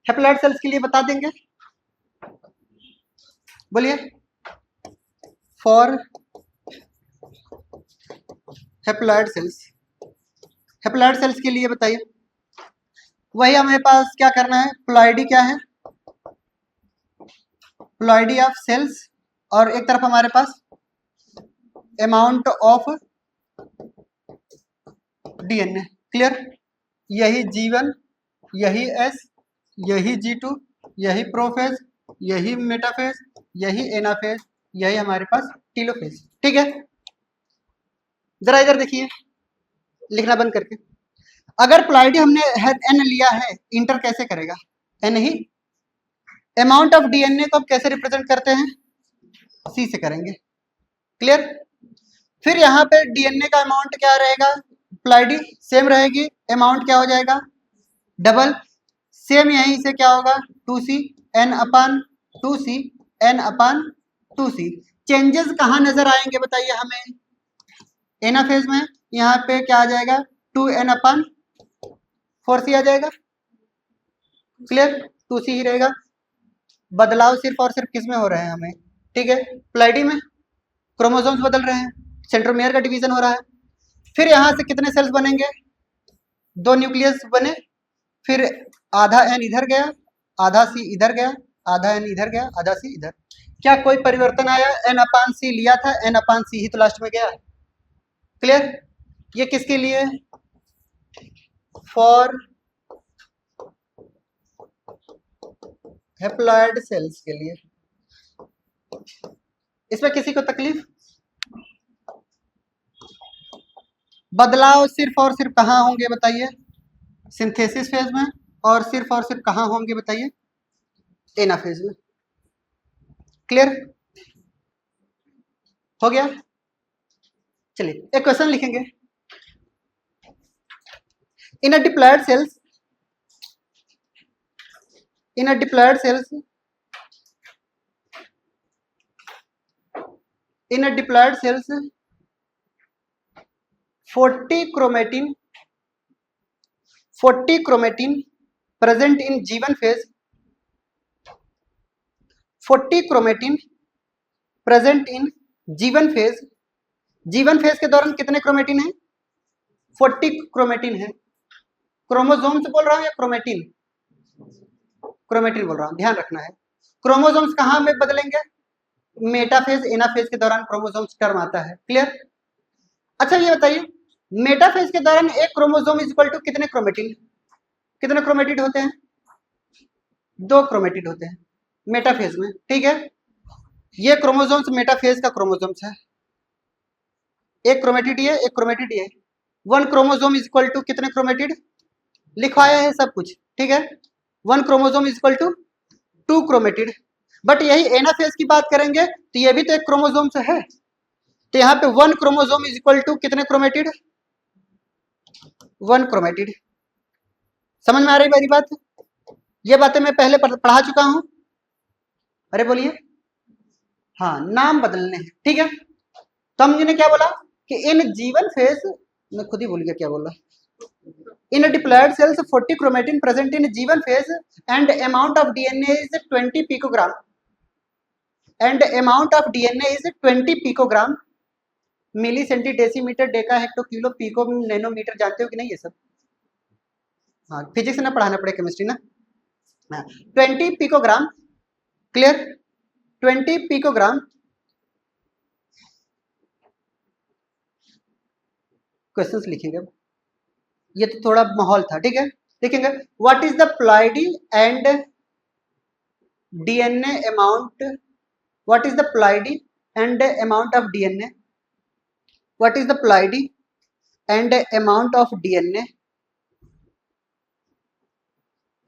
हेप्लॉयड सेल्स के लिए बता देंगे, बोलिए। For haploid cells, haploid cells के लिए बताइए। वही हमारे पास क्या करना है? प्लॉइडी क्या है? प्लॉइडी ऑफ सेल्स, और एक तरफ हमारे पास अमाउंट ऑफ डीएनए, क्लियर। यही G1, यही S, यही G2, यही प्रोफेज, यही मेटाफेज, यही एनाफेज, यही हमारे पास टीलोफेज, ठीक है। जरा इधर देखिए, लिखना बंद करके। अगर प्लॉइडी हमने n लिया है, इंटर कैसे करेगा? n he. Amount of DNA को हम कैसे रिप्रेजेंट करते हैं? C से करेंगे, क्लियर। फिर यहाँ पे डीएनए का अमाउंट क्या रहेगा? प्लॉइडी सेम रहेगी, अमाउंट क्या हो जाएगा? डबल। सेम यहीं से क्या होगा? 2C n/2C n/2C। चेंजेस कहाँ नजर आएंगे बताइए हमें? एनाफेज में। यहाँ पे क्या आ जाएगा? 2n/4C आ जाएगा, क्लियर। 2C ही रहेगा। बदलाव सिर्फ और सिर्फ किस में हो रहे हैं हमें? ठीक है, प्लॉइडी में क्रोमोसोम्स बदल रहे हैं, सेंट्रोमियर का डिवीजन हो रहा है। फिर यहाँ से कितने सेल्स बनेंगे? 2 न्यूक्लियस बने, फिर आधा n इधर गया, आधा C इधर गया, आधा n इधर गया, आधा C इधर। क्या कोई परिवर्तन आया? n/C लिया था, n/C ही तो लास्ट में गया, क्लियर। ये किसके लिए? फॉर हेप्लॉयड सेल्स के लिए। इसमें किसी को तकलीफ? बदलाव सिर्फ और सिर्फ कहाँ होंगे बताइए? सिंथेसिस फेज में। और सिर्फ कहाँ होंगे बताइए? एनाफेज में, क्लियर हो गया। चलिए एक क्वेश्चन लिखेंगे। In a diploid cells, in a diploid cells, in a diploid cells 40 chromatin present in G1 phase, 40 chromatin present in G1 phase। G1 phase के दौरान कितने क्रोमेटिन है? 40 क्रोमेटिन है। क्रोमोसोम्स बोल रहा हूं या क्रोमेटिन? क्रोमेटिन बोल रहा हूं, ध्यान रखना है। क्रोमोसोम्स कहां में बदलेंगे? मेटाफेज एनाफेज के दौरान क्रोमोसोम्स टर्म आता है, क्लियर। अच्छा ये बताइए, मेटाफेज के दौरान एक क्रोमोसोम इज इक्वल टू कितने क्रोमेटिन? कितने क्रोमेटिड होते हैं? 2 क्रोमेटिड होते हैं मेटाफेज में, ठीक है। ये क्रोमोसोम्स मेटाफेज का क्रोमोसोम्स है, एक क्रोमेटिड ये, एक क्रोमेटिड ये। 1 क्रोमोसोम इज इक्वल टू कितने क्रोमेटिड? लिखवाया है सब कुछ, ठीक है। 1 chromosome is equal to 2 chromatid. But यही एनाफेज की बात करेंगे तो ये भी तो एक क्रोमोसोम से है, तो यहाँ पे 1 क्रोमोसोम इज इक्वल टू कितने क्रोमेटिड? 1 क्रोमेटिड। समझ में आ रही मेरी बात? ये बातें मैं पहले पढ़ा चुका हूं। अरे बोलिए। हाँ, नाम बदलने हैं, ठीक है। तो हमने क्या बोला कि इन G1 फेज, मैं खुद ही भूल गया क्या बोला। In a diploid cells, 40 chromatin present in G1 phase and amount of DNA is 20 picogram. And amount of DNA is 20 picogram. Milli centi decimetre deca hecto kilo pico nanometre जानते हो कि नहीं ये सब? हाँ, फिजिक्स ना पढ़ाना पड़े, केमिस्ट्री ना. 20 पिकोग्राम. क्लियर? 20 पिकोग्राम. क्वेश्चंस लिखिएगा, ये तो थोड़ा माहौल था, ठीक है. देखेंगे what is the ploidy and DNA amount. What is the ploidy and amount of DNA. What is the ploidy and amount of DNA.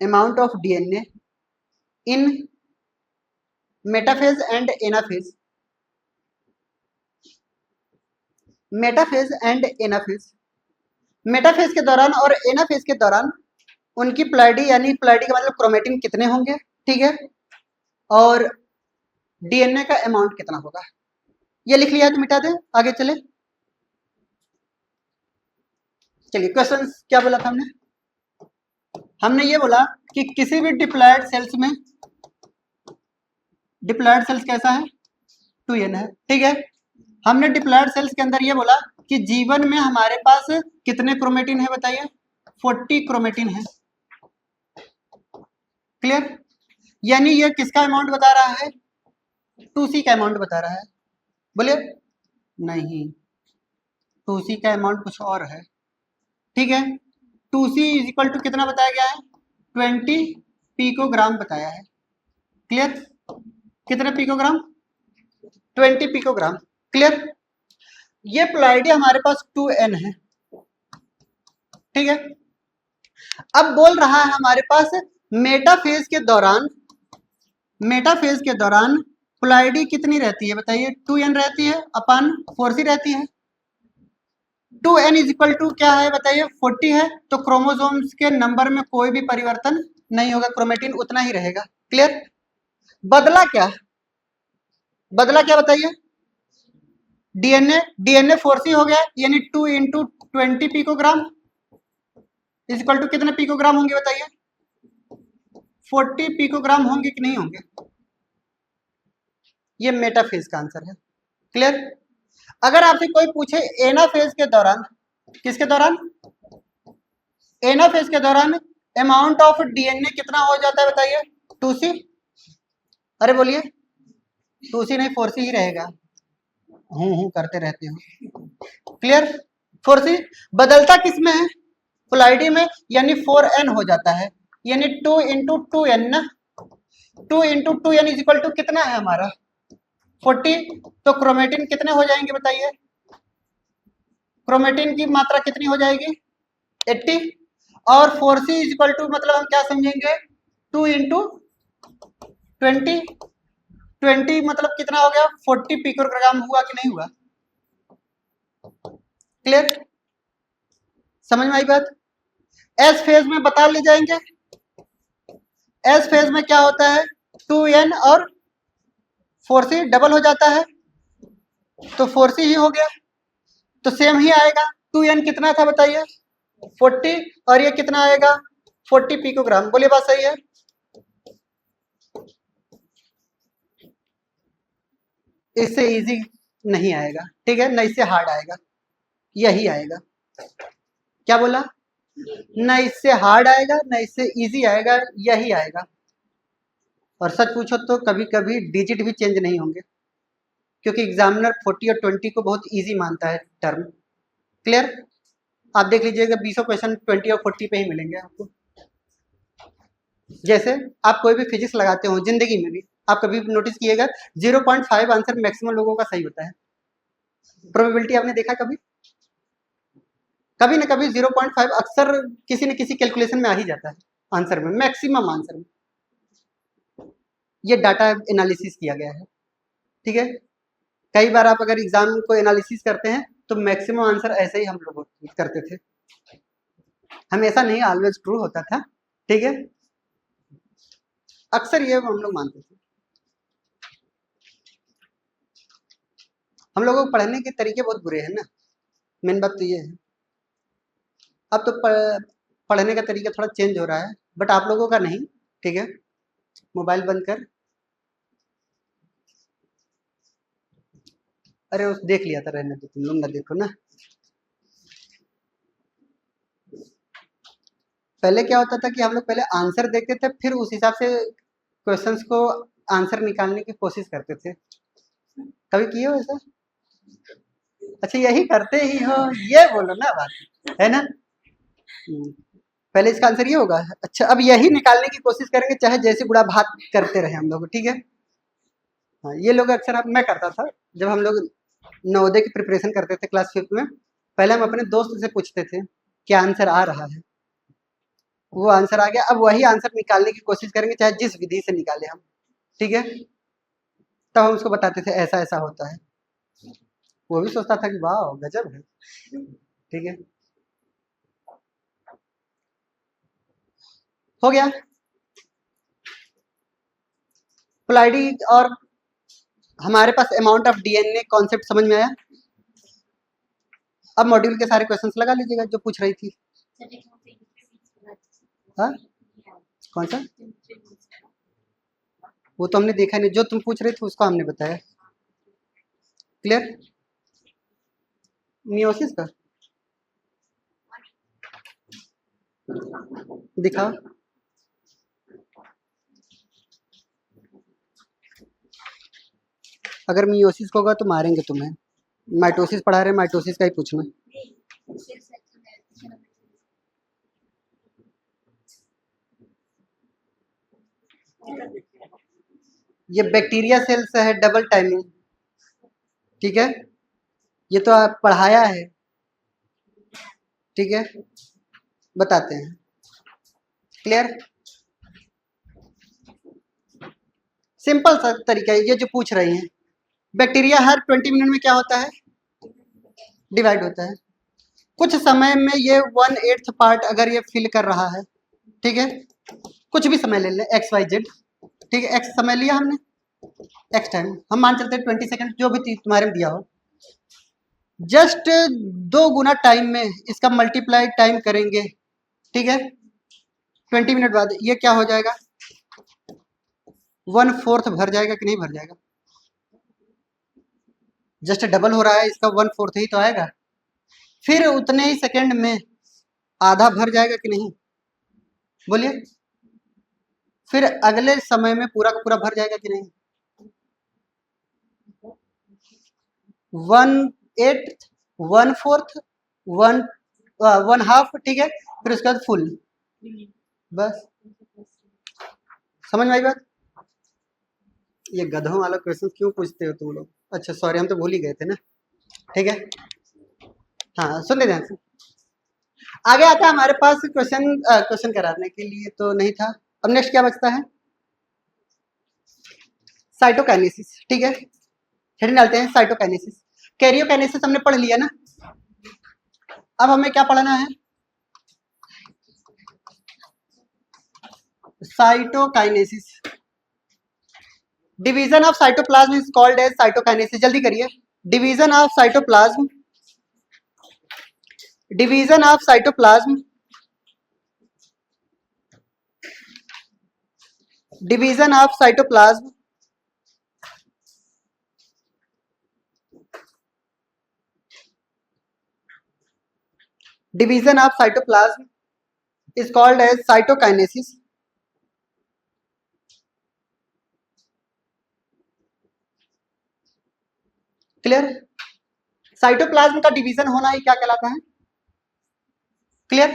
Amount of DNA in metaphase and anaphase. Metaphase and anaphase. Metaphase के दौरान और एनाफेज के दौरान उनकी प्लाइडी, यानी प्लाइडी का मतलब क्रोमेटिन कितने होंगे, ठीक है, और डीएनए का अमाउंट कितना होगा. ये लिख लिया तो मिटा दें, आगे चले. चलिए क्वेश्चन क्या बोला था हमने. हमने ये बोला कि किसी भी डिप्लॉयड सेल्स में, डिप्लॉयड सेल्स कैसा है, 2n है, ठीक है. हमने डिप्लॉयड सेल्स के अंदर ये बोला कि जीवन में हमारे पास कितने क्रोमेटिन है बताइए. 40 क्रोमेटिन है. क्लियर? यानी ये किसका अमाउंट बता रहा है, 2c का अमाउंट बता रहा है. बोलिए. नहीं, 2c का अमाउंट कुछ और है, ठीक है. 2c इज इक्वल टू कितना बताया गया है, 20 पिकोग्राम बताया है. क्लियर? कितने पिकोग्राम, 20 पिकोग्राम. क्लियर? ये प्लाइडी हमारे पास 2n है, ठीक है. अब बोल रहा है हमारे पास मेटाफेज के दौरान, मेटाफेज के दौरान प्लाइडी कितनी रहती है बताइए. 2n रहती है अपन 4c रहती है. 2n इज इक्वल टू क्या है बताइए, 40 है. तो क्रोमोसोम्स के नंबर में कोई भी परिवर्तन नहीं होगा, क्रोमेटिन उतना ही रहेगा. क्लियर? बदला क्या, बदला क्या बताइए. डीएनए, डीएनए 4c हो गया, यानी 2 into 20 picogram is equal to कितने पिकोग्राम होंगे बताइए. 40 पिकोग्राम होंगे कि नहीं होंगे. ये मेटाफेज का आंसर है. क्लियर? अगर आपसे कोई पूछे एनाफेज के दौरान, किसके दौरान, एनाफेज के दौरान अमाउंट ऑफ डीएनए कितना हो जाता है बताइए, 2c. अरे बोलिए. 2c नहीं, 4c ही रहेगा. हूं करते रहते हो. क्लियर? 4c. बदलता किसमें है, प्लाइडी में, यानी 4n हो जाता है, यानी 2 इंटू 2n ना. 2 into 2n is equal to कितना है हमारा, 40. तो क्रोमेटिन कितने हो जाएंगे बताइए, क्रोमेटिन की मात्रा कितनी हो जाएगी, 80. और 4c इज इक्वल टू मतलब हम क्या समझेंगे, 2 इंटू 20. 20 मतलब कितना हो गया, 40 पिकोग्राम हुआ कि नहीं हुआ. क्लियर? समझ में आई बात. एस फेज में बता ले जाएंगे. एस फेज में क्या होता है, 2n और 4c डबल हो जाता है, तो 4c ही हो गया. तो सेम ही आएगा. 2n कितना था बताइए, 40, और ये कितना आएगा, 40 पिकोग्राम. बोलिए बात सही है. इससे इजी नहीं आएगा, ठीक है, न इससे हार्ड आएगा, यही आएगा. क्या बोला, न इससे हार्ड आएगा न इससे इजी आएगा, यही आएगा. और सच पूछो तो कभी कभी डिजिट भी चेंज नहीं होंगे, क्योंकि एग्जामिनर 40 और 20 को बहुत इजी मानता है टर्म. क्लियर? आप देख लीजिएगा 20 क्वेश्चन 20 और 40 पे ही मिलेंगे आपको. जैसे आप कोई भी फिजिक्स लगाते हो जिंदगी में भी, आप कभी भी नोटिस किएगा 0.5 आंसर मैक्सिमम लोगों का सही होता है. प्रोबेबिलिटी आपने देखा कभी, कभी ना कभी 0.5 अक्सर किसी न किसी कैलकुलेशन में आ ही जाता है आंसर में, मैक्सिमम आंसर में. ये डाटा एनालिसिस किया गया है, ठीक है. कई बार आप अगर एग्जाम को एनालिसिस करते हैं तो मैक्सिमम आंसर ऐसे ही हम लोग करते थे, हमेशा नहीं, ऑलवेज ट्रू होता था, ठीक है. अक्सर ये हम लोग मानते थे. हम लोगों को पढ़ने के तरीके बहुत बुरे हैं ना, मेन बात तो ये है. अब तो पढ़ने का तरीका थोड़ा चेंज हो रहा है, बट आप लोगों का नहीं, ठीक है। मोबाइल बंद कर, अरे उस देख लिया था, रहने दो, तुम लोग ना देखो ना। पहले क्या होता था कि हम लोग पहले आंसर देखते थे, फिर उस हिसाब से क्वेश्चंस को आंसर निकालने की कोशिश करते थे। कभी किए हो ऐसा? अच्छा, यही करते ही हो, ये बोलो ना बात, है ना। पहले इसका आंसर ये होगा। अच्छा, अब यही निकालने की कोशिश करेंगे, चाहे जैसे बुढ़ा भात करते रहे हम लोग, ठीक है। हाँ, ये लोग अक्सर, अब मैं करता था जब हम लोग नवोदय की प्रिपरेशन करते थे क्लास 5 में। पहले हम अपने दोस्त से पूछते थे क्या आंसर आ रहा है, वो आंसर आ गया, अब वही आंसर निकालने की कोशिश करेंगे, चाहे जिस विधि से निकाले हम, ठीक है। तब हम उसको बताते थे ऐसा ऐसा होता है, वो भी सोचता था कि वाह गजब है, ठीक है। हो गया पोलैरिटी, और हमारे पास अमाउंट ऑफ डीएनए कॉन्सेप्ट समझ में आया। अब मॉड्यूल के सारे क्वेश्चंस लगा लीजिएगा जो पूछ रही थी। हाँ, कौन सा? वो तो हमने देखा नहीं, जो तुम पूछ रहे थे उसको हमने बताया। क्लियर? मियोसिस का दिखाओ। अगर मियोसिस होगा तो मारेंगे तुम्हें। माइटोसिस पढ़ा रहे, माइटोसिस का ही पूछना। ये बैक्टीरिया सेल्स है, डबल टाइमिंग, ठीक है। ये तो आप पढ़ाया है, ठीक है, बताते हैं। क्लियर? सिंपल सा तरीका है ये जो पूछ रही हैं। बैक्टीरिया हर 20 मिनट में क्या होता है? डिवाइड होता है। कुछ समय में ये 1/8 पार्ट अगर ये फिल कर रहा है, ठीक है, कुछ भी समय ले लें, एक्स वाई जेड, ठीक है। एक्स समय लिया हमने, एक्स टाइम हम मान चलते हैं 20 सेकंड, जो भी तुम्हारे में दिया हो। जस्ट 2 गुना टाइम में इसका मल्टीप्लाई टाइम करेंगे, ठीक है। 20 मिनट बाद ये क्या हो जाएगा? 1/4 भर जाएगा कि नहीं भर जाएगा? जस्ट डबल हो रहा है, इसका 1/4 ही तो आएगा। फिर उतने ही सेकंड में आधा भर जाएगा कि नहीं? बोलिए। फिर अगले समय में पूरा का पूरा भर जाएगा कि नहीं? 1/8, 1/4, 1/2, ठीक है। फिर उसके बाद फुल, बस। समझ में आई बात? ये गधों वाला क्वेश्चन क्यों पूछते हो तुम लोग? अच्छा सॉरी, हम तो भूल ही गए थे ना, ठीक है। हाँ, सुन ले ध्यान से। आगे आता है हमारे पास क्वेश्चन कराने के लिए तो नहीं था। अब नेक्स्ट क्या बचता है? साइटोकाइनेसिस, ठीक है। हेडिंग डालते हैं साइटोकाइनेसिस। कैरियोकाइनेसिस हमने पढ़ लिया ना, अब हमें क्या पढ़ना है? Cytokinesis. Division of cytoplasm is called as cytokinesis. जल्दी करिए। Division of cytoplasm, division of cytoplasm, division of cytoplasm division of cytoplasm is called as cytokinesis. Clear? Cytoplasm का डिवीजन होना ही क्या कहलाता है? क्लियर?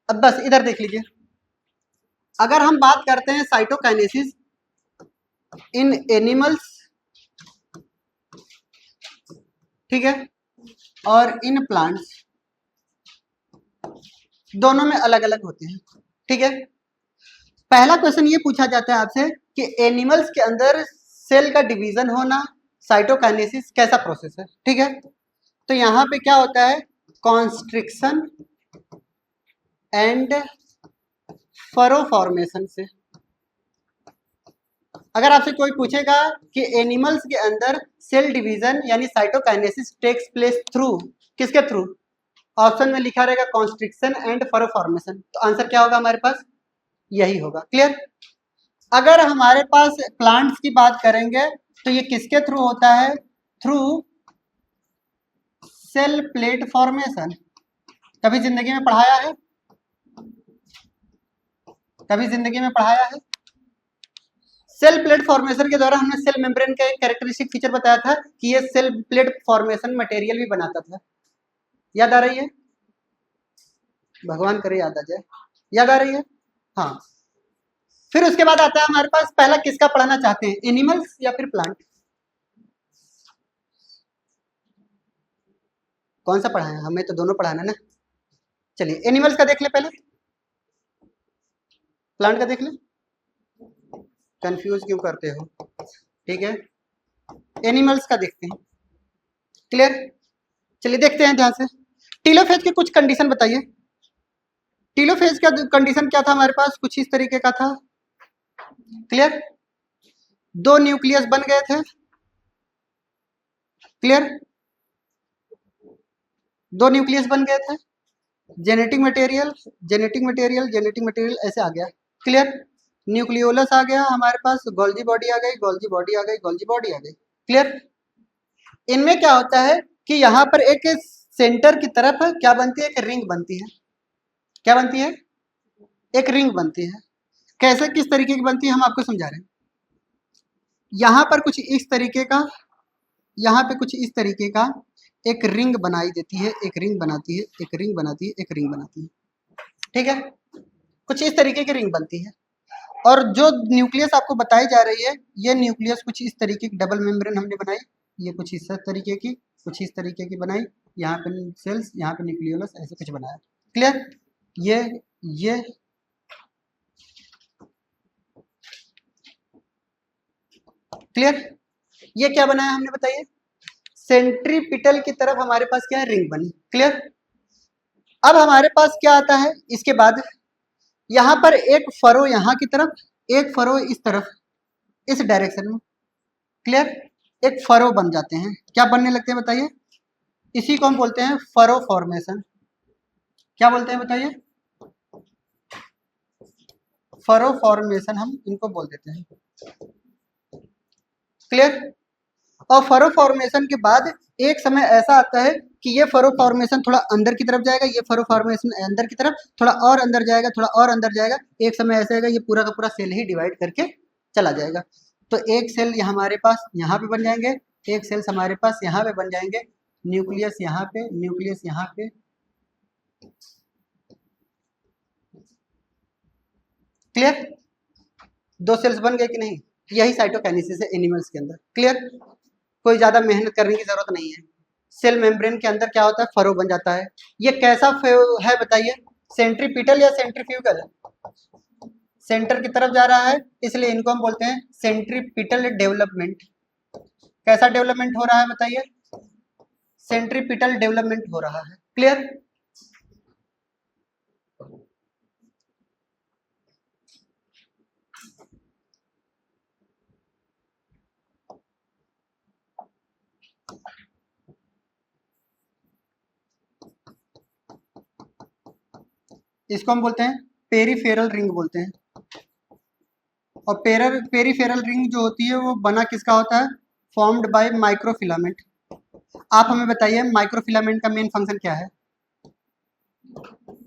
अब बस इधर देख लीजिए। अगर हम बात करते हैं साइटोकाइनेसिस इन एनिमल्स, ठीक है, और इन प्लांट्स, दोनों में अलग अलग होते हैं, ठीक है। पहला क्वेश्चन ये पूछा जाता है आपसे कि एनिमल्स के अंदर सेल का डिवीजन होना साइटोकाइनेसिस कैसा प्रोसेस है, ठीक है। तो यहां पे क्या होता है? कॉन्स्ट्रिक्शन एंड फरो फॉर्मेशन से। अगर आपसे कोई पूछेगा कि एनिमल्स के अंदर सेल डिवीजन यानी साइटोकाइनेसिस टेक्स प्लेस थ्रू, किसके थ्रू? ऑप्शन में लिखा रहेगा कॉन्स्ट्रिक्शन एंड फरो फॉर्मेशन, तो आंसर क्या होगा हमारे पास, यही होगा। क्लियर। अगर हमारे पास प्लांट्स की बात करेंगे तो ये किसके थ्रू होता है, थ्रू सेल प्लेट फॉर्मेशन। कभी जिंदगी में पढ़ाया है, कभी जिंदगी में पढ़ाया है। सेल प्लेट फॉर्मेशन के द्वारा हमने सेल मेम्ब्रेन का एक कैरेक्टरिस्टिक फीचर बताया था कि ये सेल प्लेट फॉर्मेशन मटेरियल भी बनाता था। याद आ रही है, भगवान करे याद आ जाए, याद आ रही है। हाँ, फिर उसके बाद आता है हमारे पास, पहला किसका पढ़ाना चाहते हैं, एनिमल्स या फिर प्लांट, कौन सा पढ़ाएं, हमें तो दोनों पढ़ाना ना। चलिए एनिमल्स का देख ले पहले, प्लांट का देख ले, कंफ्यूज क्यों करते हो, ठीक है। एनिमल्स का देखते हैं। क्लियर। चलिए देखते हैं ध्यान से। टीलोफेज की कुछ कंडीशन बताइए। टीलोफेज का कंडीशन क्या था हमारे पास, कुछ इस तरीके का था। क्लियर। दो न्यूक्लियस बन गए थे। क्लियर, दो न्यूक्लियस बन गए थे। Genetic material, genetic material, genetic material ऐसे आ गया। क्लियर। न्यूक्लियोलस आ गया हमारे पास, गोल्जी बॉडी आ गई, गोल्जी बॉडी आ गई, गोल्जी बॉडी आ गई। क्लियर। इनमें क्या होता है कि यहाँ पर एक सेंटर की तरफ क्या बनती है, एक रिंग बनती है। क्या बनती है, एक रिंग बनती है। कैसे, किस तरीके की बनती है हम आपको समझा रहे हैं। यहाँ पर कुछ इस तरीके का, यहाँ पे कुछ इस तरीके का एक रिंग बनाई देती है, एक रिंग बनाती है, एक रिंग बनाती है, एक रिंग बनाती है। ठीक है, कुछ इस तरीके की रिंग बनती है। और जो न्यूक्लियस आपको बताई जा रही है, ये न्यूक्लियस कुछ इस तरीके की डबल मेम्ब्रेन हमने बनाई, ये कुछ इस तरीके की, कुछ इस तरीके की बनाई, यहाँ पे सेल्स, यहाँ पे न्यूक्लियोलस, ऐसे कुछ बनाया। क्लियर। ये क्लियर। ये क्या बनाया हमने बताइए, सेंट्रीपिटल की तरफ हमारे पास क्या है, रिंग बनी। क्लियर। अब हमारे पास क्या आता है इसके बाद, यहाँ पर एक फरो यहाँ की तरफ, एक फरो इस तरफ, इस डायरेक्शन में। क्लियर। एक फरो बन जाते हैं, क्या बनने लगते हैं बताइए, इसी को हम बोलते हैं फरो फॉर्मेशन। क्या बोलते हैं बताइए, फरो फॉर्मेशन हम इनको बोल देते हैं। क्लियर। और फरो फॉर्मेशन के बाद एक समय ऐसा आता है कि ये फरो फॉर्मेशन थोड़ा अंदर की तरफ जाएगा, ये फरो फॉर्मेशन अंदर की तरफ, थोड़ा और अंदर जाएगा, थोड़ा और अंदर जाएगा। एक समय ऐसा आएगा ये पूरा का पूरा सेल ही डिवाइड करके चला जाएगा। तो एक सेल हमारे पास यहाँ पे बन जाएंगे, एक सेल्स हमारे पास यहाँ पे बन जाएंगे, न्यूक्लियस यहाँ पे, न्यूक्लियस यहाँ पे। क्लियर। दो सेल्स बन गए कि नहीं, यही साइटोकाइनेसिस है एनिमल्स के अंदर। क्लियर। कोई ज्यादा मेहनत करने की जरूरत नहीं है। सेल मेम्ब्रेन के अंदर क्या होता है, फरो बन जाता है। ये कैसा है बताइए, सेंट्रीपिटल या सेंट्रीफ्यूगल, सेंटर की तरफ जा रहा है, इसलिए इनको हम बोलते हैं सेंट्रीपिटल डेवलपमेंट। कैसा डेवलपमेंट हो रहा है बताइए, सेंट्रीपिटल डेवलपमेंट हो रहा है। क्लियर। इसको हम बोलते हैं पेरीफेरल रिंग बोलते हैं। और पेरीफेरल रिंग जो होती है वो बना किसका होता है, फॉर्म्ड बाय माइक्रोफिलामेंट। आप हमें बताइए माइक्रोफिलामेंट का मेन फंक्शन क्या है।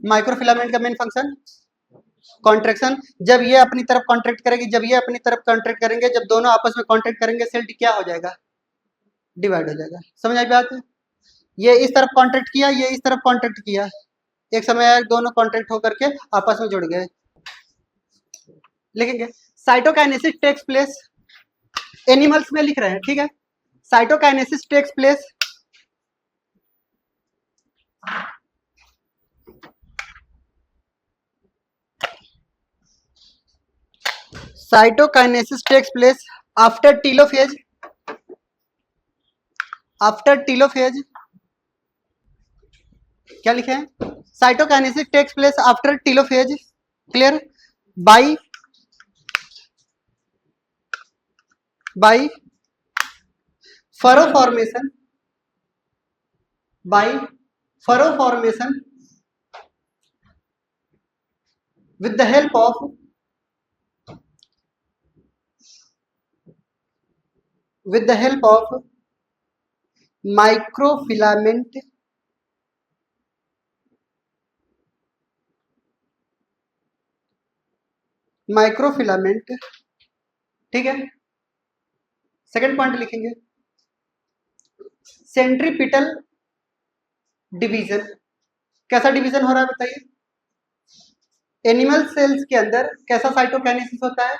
माइक्रोफिलामेंट का मेन फंक्शन कॉन्ट्रेक्शन। जब ये अपनी तरफ कॉन्ट्रैक्ट करेगी, जब ये अपनी तरफ कॉन्ट्रैक्ट करेंगे, जब दोनों आपस में कॉन्ट्रैक्ट करेंगे, सेल क्या हो जाएगा, डिवाइड हो जाएगा। समझ आई बात है। ये इस तरफ कॉन्ट्रैक्ट किया, ये इस तरफ कॉन्ट्रैक्ट किया, एक समय दोनों कॉन्ट्रैक्ट होकर के आपस में जुड़ गए। लिखेंगे साइटोकाइनेसिस टेक्स प्लेस, एनिमल्स में लिख रहे हैं, ठीक है। Cytokinesis takes place cytokinesis takes place after telophase, after telophase. क्या लिखे हैं, cytokinesis takes place after telophase. Clear. By furrow formation, by furrow formation with the help of microfilament ठीक है। सेकंड पॉइंट लिखेंगे सेंट्रीपिटल डिवीजन। कैसा डिवीजन हो रहा है बताइए? एनिमल सेल्स के अंदर कैसा साइटोकाइनेसिस होता है?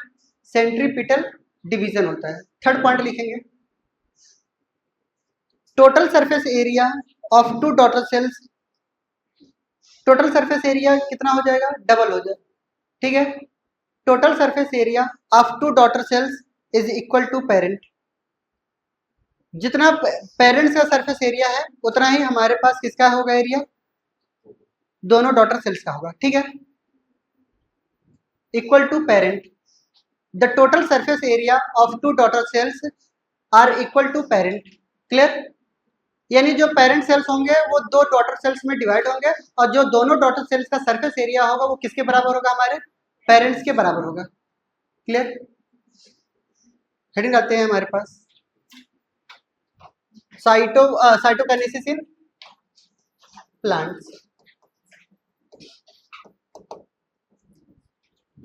सेंट्रीपिटल डिवीजन होता है। थर्ड पॉइंट लिखेंगे total surface area of two daughter cells. Total surface area कितना हो जाएगा? डबल हो जाए, ठीक है। Total surface area of two daughter cells is equal to parent. जितना पेरेंट्स का सरफेस एरिया है उतना ही हमारे पास किसका होगा एरिया? दोनों डॉटर सेल्स का होगा, ठीक है। Equal to parent, the total surface area of two daughter cells are equal to parent. Clear? यानी जो पेरेंट सेल्स होंगे वो दो डॉटर सेल्स में डिवाइड होंगे और जो दोनों डॉटर सेल्स का सरफेस एरिया होगा वो किसके बराबर होगा? हमारे पेरेंट्स के बराबर होगा। क्लियर? हेडिंग आते हैं हमारे पास साइटोकाइनेसिस इन प्लांट्स।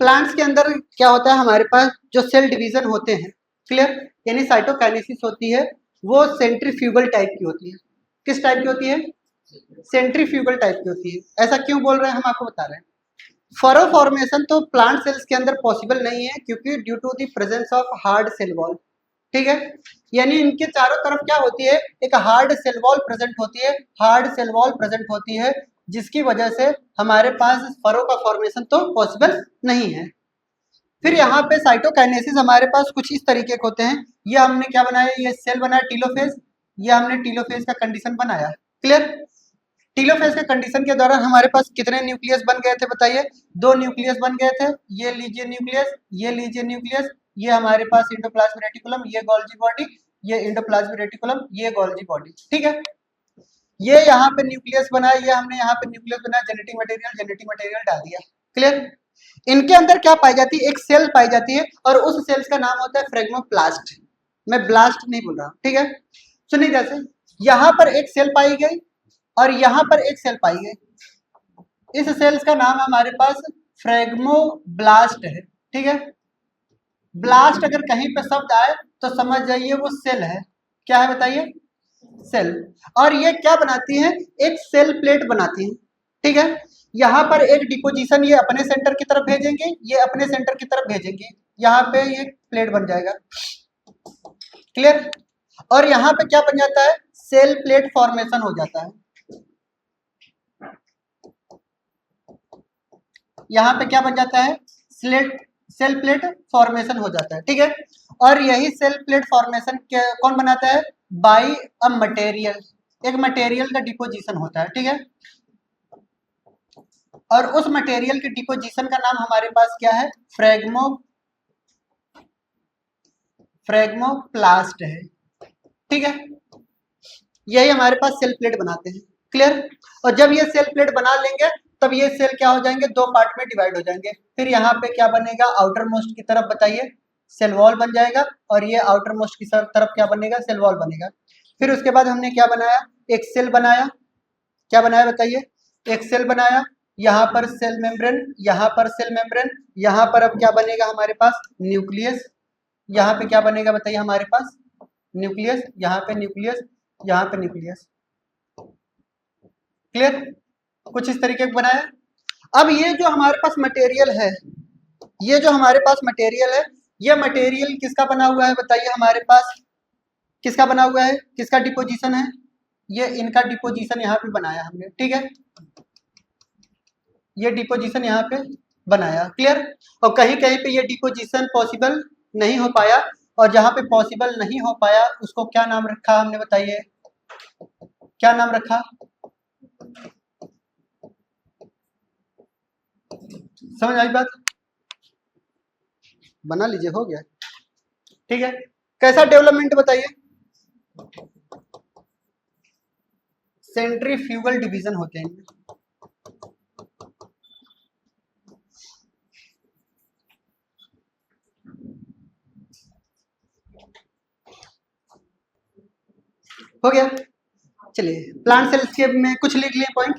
प्लांट्स के अंदर क्या होता है? हमारे पास जो सेल डिवीजन होते हैं, क्लियर, यानी साइटोकाइनेसिस होती है वो सेंट्रीफ्यूगल टाइप की होती है। किस टाइप की होती है? सेंट्रीफ्यूगल टाइप की होती है। ऐसा क्यों बोल रहे हैं? हम आपको बता रहे हैं। फरो फॉर्मेशन तो प्लांट सेल्स के अंदर पॉसिबल नहीं है क्योंकि due to the presence of hard cell wall, ठीक है। यानी इनके चारों तरफ क्या होती है? एक हार्ड सेल वॉल प्रेजेंट होती है, हार्ड सेल वॉल प्रेजेंट होती है, जिसकी वजह से हमारे पास फरो का फॉर्मेशन तो पॉसिबल नहीं है। फिर यहाँ पे साइटोकाइनेसिस हमारे पास कुछ इस तरीके के होते हैं। ये हमने क्या बनाया? ये सेल बनाया टीलोफेज। ये हमने टीलोफेज का कंडीशन बनाया। क्लियर? टीलोफेज के कंडीशन के दौरान हमारे पास कितने न्यूक्लियस बन गए थे बताइए? दो न्यूक्लियस बन गए थे। ये लीजिए न्यूक्लियस, ये लीजिए न्यूक्लियस, ये हमारे पास इंडोप्लाज्मिक रेटिकुलम, ये गोल्जी बॉडी, ये इंडोप्लाज्मिक रेटिकुलम, ये गोल्जी बॉडी, ठीक है। ये यहाँ पे न्यूक्लियस बना, ये हमने यहाँ पे न्यूक्लियस बना, जेनेटिक मटेरियल डाल दिया। क्लियर? इनके अंदर क्या पाई जाती है? एक सेल पाई जाती है और उस सेल्स का नाम होता है फ्रेगमोप्लास्ट। मैं ब्लास्ट नहीं बोल रहा हूँ, ठीक है। सुनिए, जैसे यहाँ पर एक सेल पाई गई और यहाँ पर एक सेल पाई गई। इस सेल्स का नाम हमारे पास फ्रेगमोब्लास्ट है, ठीक है। ब्लास्ट अगर कहीं पे शब्द आए तो समझ जाइए वो सेल है। क्या है बताइए? सेल। और ये क्या बनाती है? एक सेल प्लेट बनाती है, ठीक है। यहाँ पर एक डिपोजिशन ये अपने सेंटर की तरफ भेजेंगे, ये अपने सेंटर की तरफ भेजेंगे, यहाँ पे ये प्लेट बन जाएगा। क्लियर? और यहाँ पे क्या बन जाता है? सेल प्लेट फॉर्मेशन हो जाता है। यहाँ पे क्या बन जाता है? सेल प्लेट फॉर्मेशन हो जाता है, ठीक है। और यही सेल प्लेट फॉर्मेशन कौन बनाता है? By a material. एक मटेरियल का डिपोजिशन होता है, ठीक है। और उस मटेरियल के डिपोजिशन का नाम हमारे पास क्या है? फ्रेगमोप्लास्ट है, ठीक है। यही हमारे पास सेल प्लेट बनाते हैं। क्लियर? और जब ये सेल प्लेट बना लेंगे तब ये सेल क्या हो जाएंगे? दो पार्ट में डिवाइड हो जाएंगे। फिर यहाँ पे क्या बनेगा? आउटर मोस्ट की तरफ बताइए सेल वॉल बन जाएगा और ये आउटर मोस्ट की तरफ क्या बनेगा? सेल वॉल बनेगा। फिर उसके बाद हमने क्या बनाया? एक सेल बनाया। क्या बनाया बताइए? एक सेल बनाया, यहाँ पर सेल मेम्ब्रेन, यहाँ पर सेल मेम्ब्रेन, यहाँ पर अब क्या बनेगा हमारे पास? न्यूक्लियस। यहाँ पे क्या बनेगा बताइए हमारे पास? न्यूक्लियस, यहाँ पे न्यूक्लियस, यहाँ पे न्यूक्लियस। क्लियर? कुछ इस तरीके का बनाया। अब ये जो हमारे पास मटेरियल है, ये जो हमारे पास मटेरियल है, ये मटेरियल किसका बना हुआ है बताइए? हमारे पास किसका बना हुआ है? किसका डिपोजिशन है? ये इनका डिपोजिशन यहाँ पे बनाया हमने, ठीक है। ये डिपोजिशन यहाँ पे बनाया। क्लियर? और कहीं कहीं पे ये डिपोजिशन पॉसिबल नहीं हो पाया, और जहां पे पॉसिबल नहीं हो पाया उसको क्या नाम रखा हमने बताइए? क्या नाम रखा? समझ आई बात? बना लीजिए, हो गया, ठीक है। कैसा डेवलपमेंट बताइए? सेंट्रीफ्यूगल डिवीजन होते हैं। हो गया। चलिए प्लांट सेल्स के में कुछ लिख लिए पॉइंट,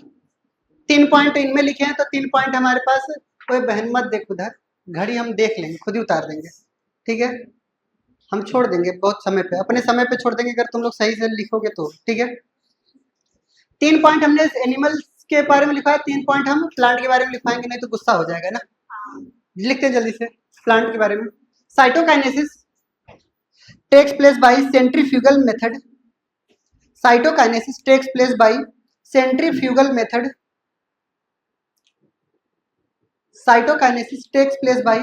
3 पॉइंट इनमें लिखे हैं, तो 3 पॉइंट हमारे पास। कोई बहन मत देख उधर, घड़ी हम देख लेंगे, खुद ही उतार देंगे, ठीक है। हम छोड़ देंगे बहुत समय पे, अपने समय पे छोड़ देंगे, अगर तुम लोग सही से लिखोगे तो, ठीक है। 3 पॉइंट हमने एनिमल्स के बारे में लिखा है, 3 पॉइंट हम प्लांट के बारे में लिखवाएंगे, नहीं तो गुस्सा हो जाएगा ना। लिखते हैं जल्दी से प्लांट के बारे में। Cytokinesis takes place by centrifugal method. Cytokinesis takes place by centrifugal method. Cytokinesis takes place by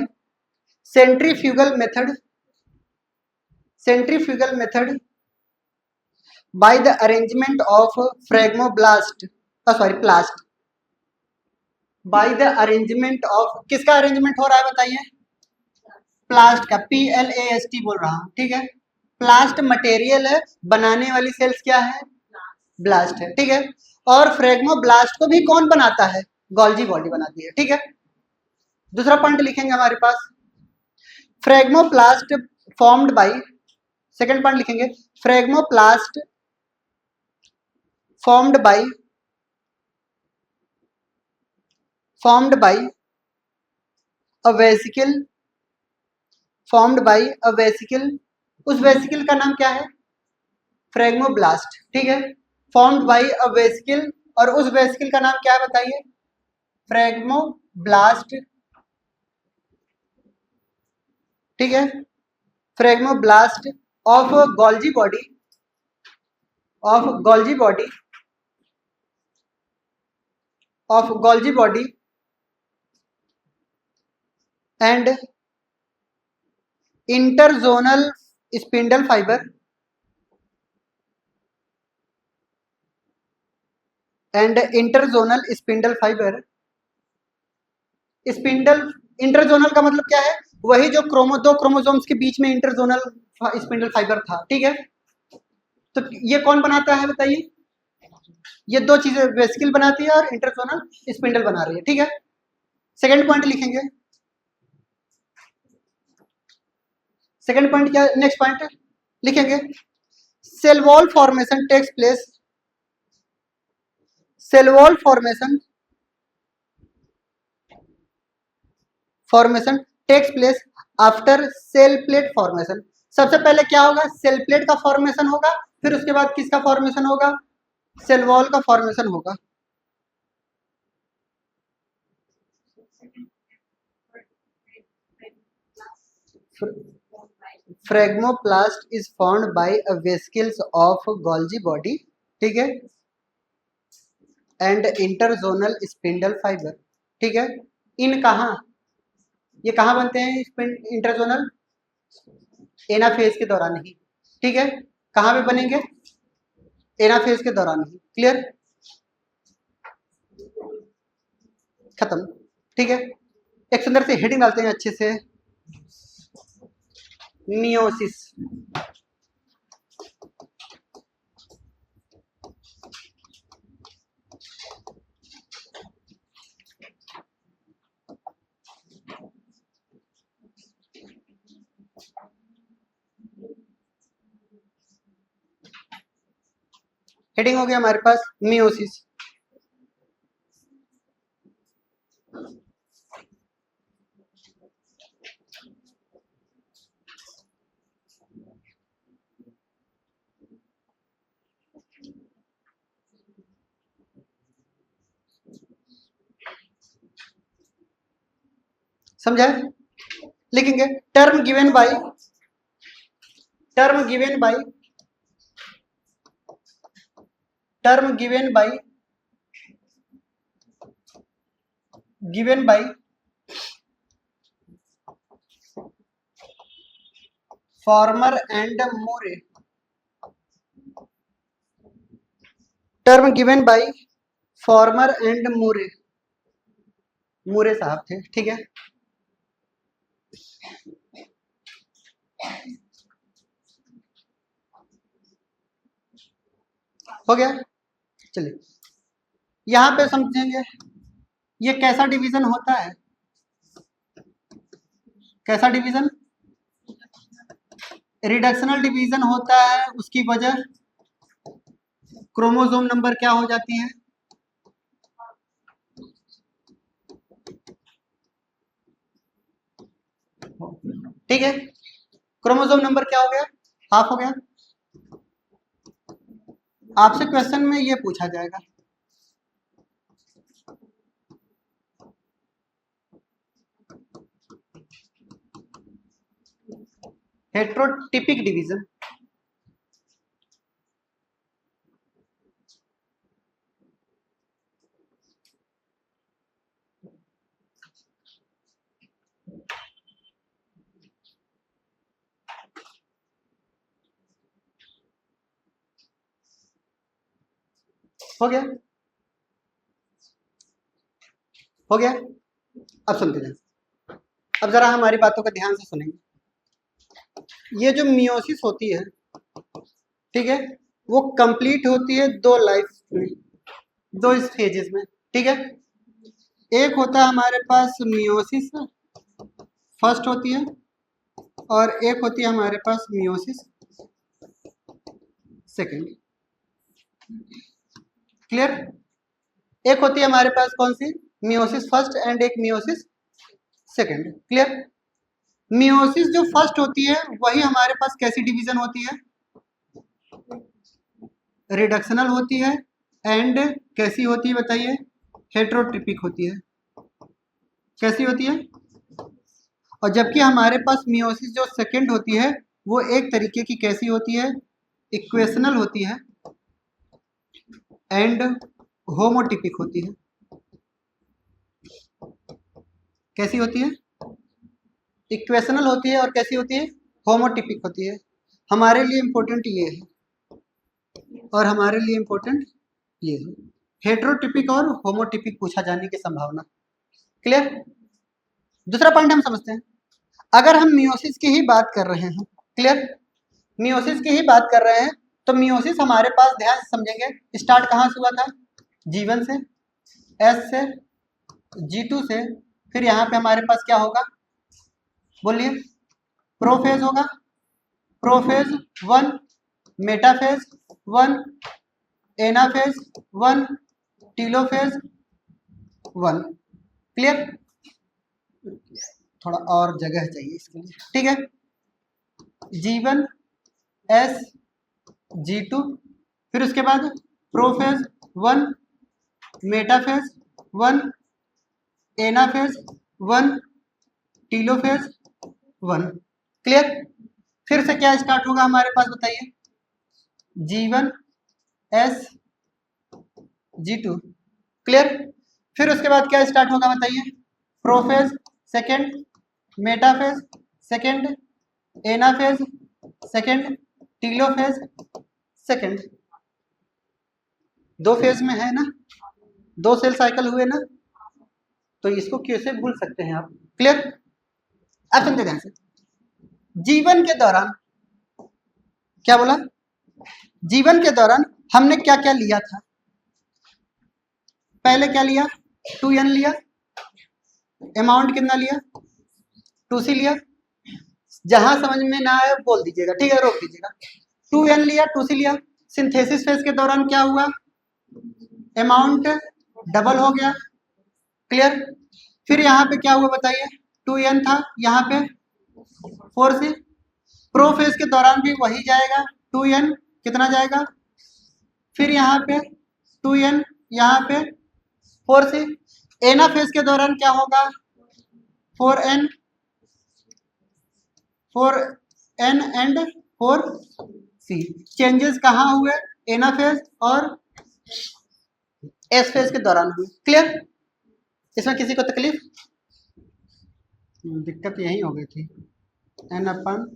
centrifugal method. Centrifugal method by the arrangement of phragmoblast. Plast. By the arrangement of, किसका अरेंजमेंट हो रहा है बताइए? प्लास्ट का, PLAST बोल रहा हूँ, ठीक है। प्लास्ट मटेरियल है, बनाने वाली सेल्स क्या है? ब्लास्ट है, ठीक है। और फ्रेगमोब्लास्ट को भी कौन बनाता है? गोल्जी बॉडी बनाती है, ठीक है। दूसरा पॉइंट लिखेंगे हमारे पास, phragmoplast formed by, second point लिखेंगे, phragmoplast formed by a vesicle, formed by a vesicle. उस वेसिकल का नाम क्या है? फ्रेगमोब्लास्ट, ठीक है। फॉर्म्ड बाय अ वेसिकल, और उस वेसिकल का नाम क्या है बताइए? फ्रेगमोब्लास्ट, ठीक है। Phragmoplast of Golgi body, of Golgi body, of Golgi body and interzonal spindle fibre, and interzonal spindle fibre. Spindle, interzonal का मतलब क्या है? वही जो दो क्रोमोसोम्स के बीच में इंटरजोनल स्पिंडल फाइबर था, ठीक है। तो ये कौन बनाता है बताइए? ये दो चीजें वेसिकल बनाती है और इंटरजोनल स्पिंडल बना रही है, ठीक है। सेकंड पॉइंट लिखेंगे, सेकंड पॉइंट क्या, नेक्स्ट पॉइंट लिखेंगे, cell wall formation takes place, cell wall formation takes place after cell plate formation. सबसे पहले क्या होगा? सेल प्लेट का फॉर्मेशन होगा, फिर उसके बाद किसका फॉर्मेशन होगा? सेल वॉल का फॉर्मेशन होगा। Phragmoplast is formed by a vesicles of Golgi body, ठीक है, एंड इंटरजोनल स्पिंडल फाइबर, ठीक है। इन कहाँ, ये कहाँ बनते हैं इंटरजोनल? एनाफेज के दौरान ही, ठीक है। कहाँ पे बनेंगे? एनाफेज के दौरान ही, क्लियर, खत्म, ठीक है। एक सुंदर से हेडिंग डालते हैं अच्छे से, मियोसिस। हेडिंग हो गया हमारे पास मियोसिस। समझा? लिखेंगे term given by, term given by, term given by, given by Farmer and Moore, term given by Farmer and Moore, Moore साहब थे, ठीक है। हो गया। चलिए यहाँ पे समझेंगे ये कैसा डिवीजन होता है, कैसा डिवीजन, रिडक्शनल डिवीजन होता है। उसकी वजह क्रोमोसोम नंबर क्या हो जाती है, ठीक है, क्रोमोसोम नंबर क्या हो गया, हाफ हो गया। आपसे क्वेश्चन में ये पूछा जाएगा, हेट्रोटिपिक डिवीजन, हो गया, हो गया। अब सुनते जाए, अब जरा हमारी बातों को ध्यान से सुनेंगे। ये जो मियोसिस होती है, ठीक है, वो कंप्लीट होती है दो लाइफ में, दो स्टेजेस में, ठीक है। एक होता है हमारे पास मियोसिस फर्स्ट होती है, और एक होती है हमारे पास मियोसिस सेकेंड, क्लियर। एक होती है हमारे पास कौन सी, मियोसिस फर्स्ट एंड एक मियोसिस सेकेंड, क्लियर। मियोसिस जो फर्स्ट होती है वही हमारे पास कैसी डिवीजन होती है, रिडक्शनल होती है, एंड कैसी होती है बताइए, हेट्रोट्रिपिक होती है, कैसी होती है। और जबकि हमारे पास मियोसिस जो सेकेंड होती है वो एक तरीके की कैसी होती है, इक्वेशनल होती है एंड होमोटिपिक होती है। कैसी होती है, इक्वेशनल होती है और कैसी होती है, होमोटिपिक होती है। हमारे लिए इंपॉर्टेंट ये है और हमारे लिए इंपॉर्टेंट ये है, हेट्रोटिपिक और होमोटिपिक पूछा जाने की संभावना, क्लियर। दूसरा पॉइंट हम समझते हैं, अगर हम मियोसिस की ही बात कर रहे हैं, क्लियर, मियोसिस की ही बात कर रहे हैं, तो मियोसिस हमारे पास ध्यान से समझेंगे स्टार्ट कहाँ से हुआ था, G1 से, S से, G2 से, फिर यहाँ पे हमारे पास क्या होगा, बोलिए, प्रोफेज होगा, prophase 1, metaphase 1, anaphase 1, telophase 1, clear. थोड़ा और जगह चाहिए इसके लिए, ठीक है। G1, S, G2, फिर उसके बाद prophase 1, metaphase 1, anaphase 1, telophase 1, clear. फिर से क्या स्टार्ट होगा हमारे पास बताइए, G1, S, G2, क्लियर। फिर उसके बाद क्या स्टार्ट होगा बताइए, prophase second, metaphase second, anaphase second, telophase second. दो फेज में है ना, दो सेल साइकिल हुए ना, तो इसको कैसे भूल सकते हैं आप, क्लियर। अब सुनते ध्यान से, जीवन के दौरान क्या बोला, जीवन के दौरान हमने क्या क्या लिया था, पहले क्या लिया, 2n लिया, अमाउंट कितना लिया, 2c लिया, जहां समझ में ना आए बोल दीजिएगा, ठीक है, रोक दीजिएगा। 2n लिया, 2c लिया, सिंथेसिस फेज के दौरान क्या हुआ, अमाउंट डबल हो गया, क्लियर। फिर यहाँ पे क्या हुआ बताइए, 2n था, यहाँ पे 4c, प्रो फेज के दौरान भी वही जाएगा, 2n कितना जाएगा, फिर यहाँ पे 2n, यहाँ पे 4c, एना फेज के दौरान क्या होगा, 4n, 4n and 4c। Changes कहाँ हुए, एना फेज और एस फेज के दौरान हुए, क्लियर। इसमें किसी को तकलीफ, दिक्कत यही हो गई थी, n अपन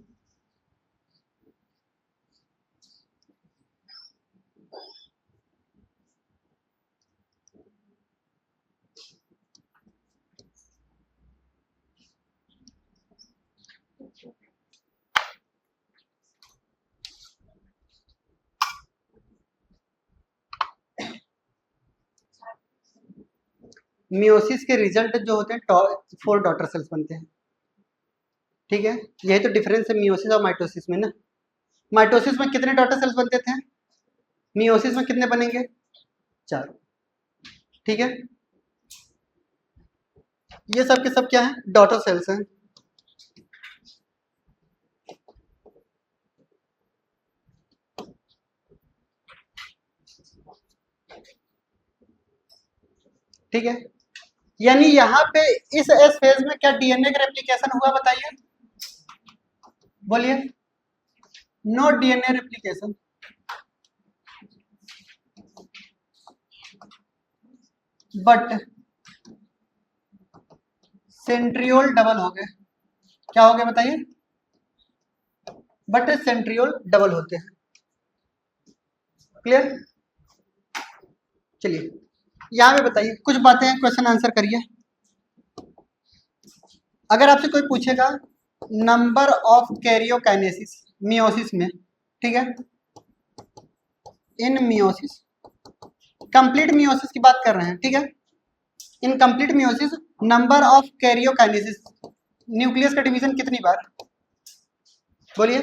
मियोसिस के रिजल्ट जो होते हैं 4 डॉटर सेल्स बनते हैं। ठीक है, यही तो डिफरेंस है मियोसिस और माइटोसिस में ना। माइटोसिस में कितने डॉटर सेल्स बनते थे, मियोसिस में कितने बनेंगे, 4। ठीक है, ये सब के सब क्या है, डॉटर सेल्स हैं। ठीक है, यानी यहाँ पे इस एस फेज में क्या डीएनए का रेप्लिकेशन हुआ बताइए, बोलिए। No DNA replication. But centriole double हो गए, क्या हो गया बताइए, बट सेंट्रियोल डबल होते हैं। क्लियर, चलिए यहाँ पे बताइए कुछ बातें, क्वेश्चन आंसर करिए। अगर आपसे कोई पूछेगा नंबर ऑफ कैरियोकाइनेसिस मियोसिस में, ठीक है, इन मियोसिस, कंप्लीट मियोसिस की बात कर रहे हैं, ठीक है, in complete meiosis number of karyokinesis, nucleus का डिवीजन कितनी बार, बोलिए,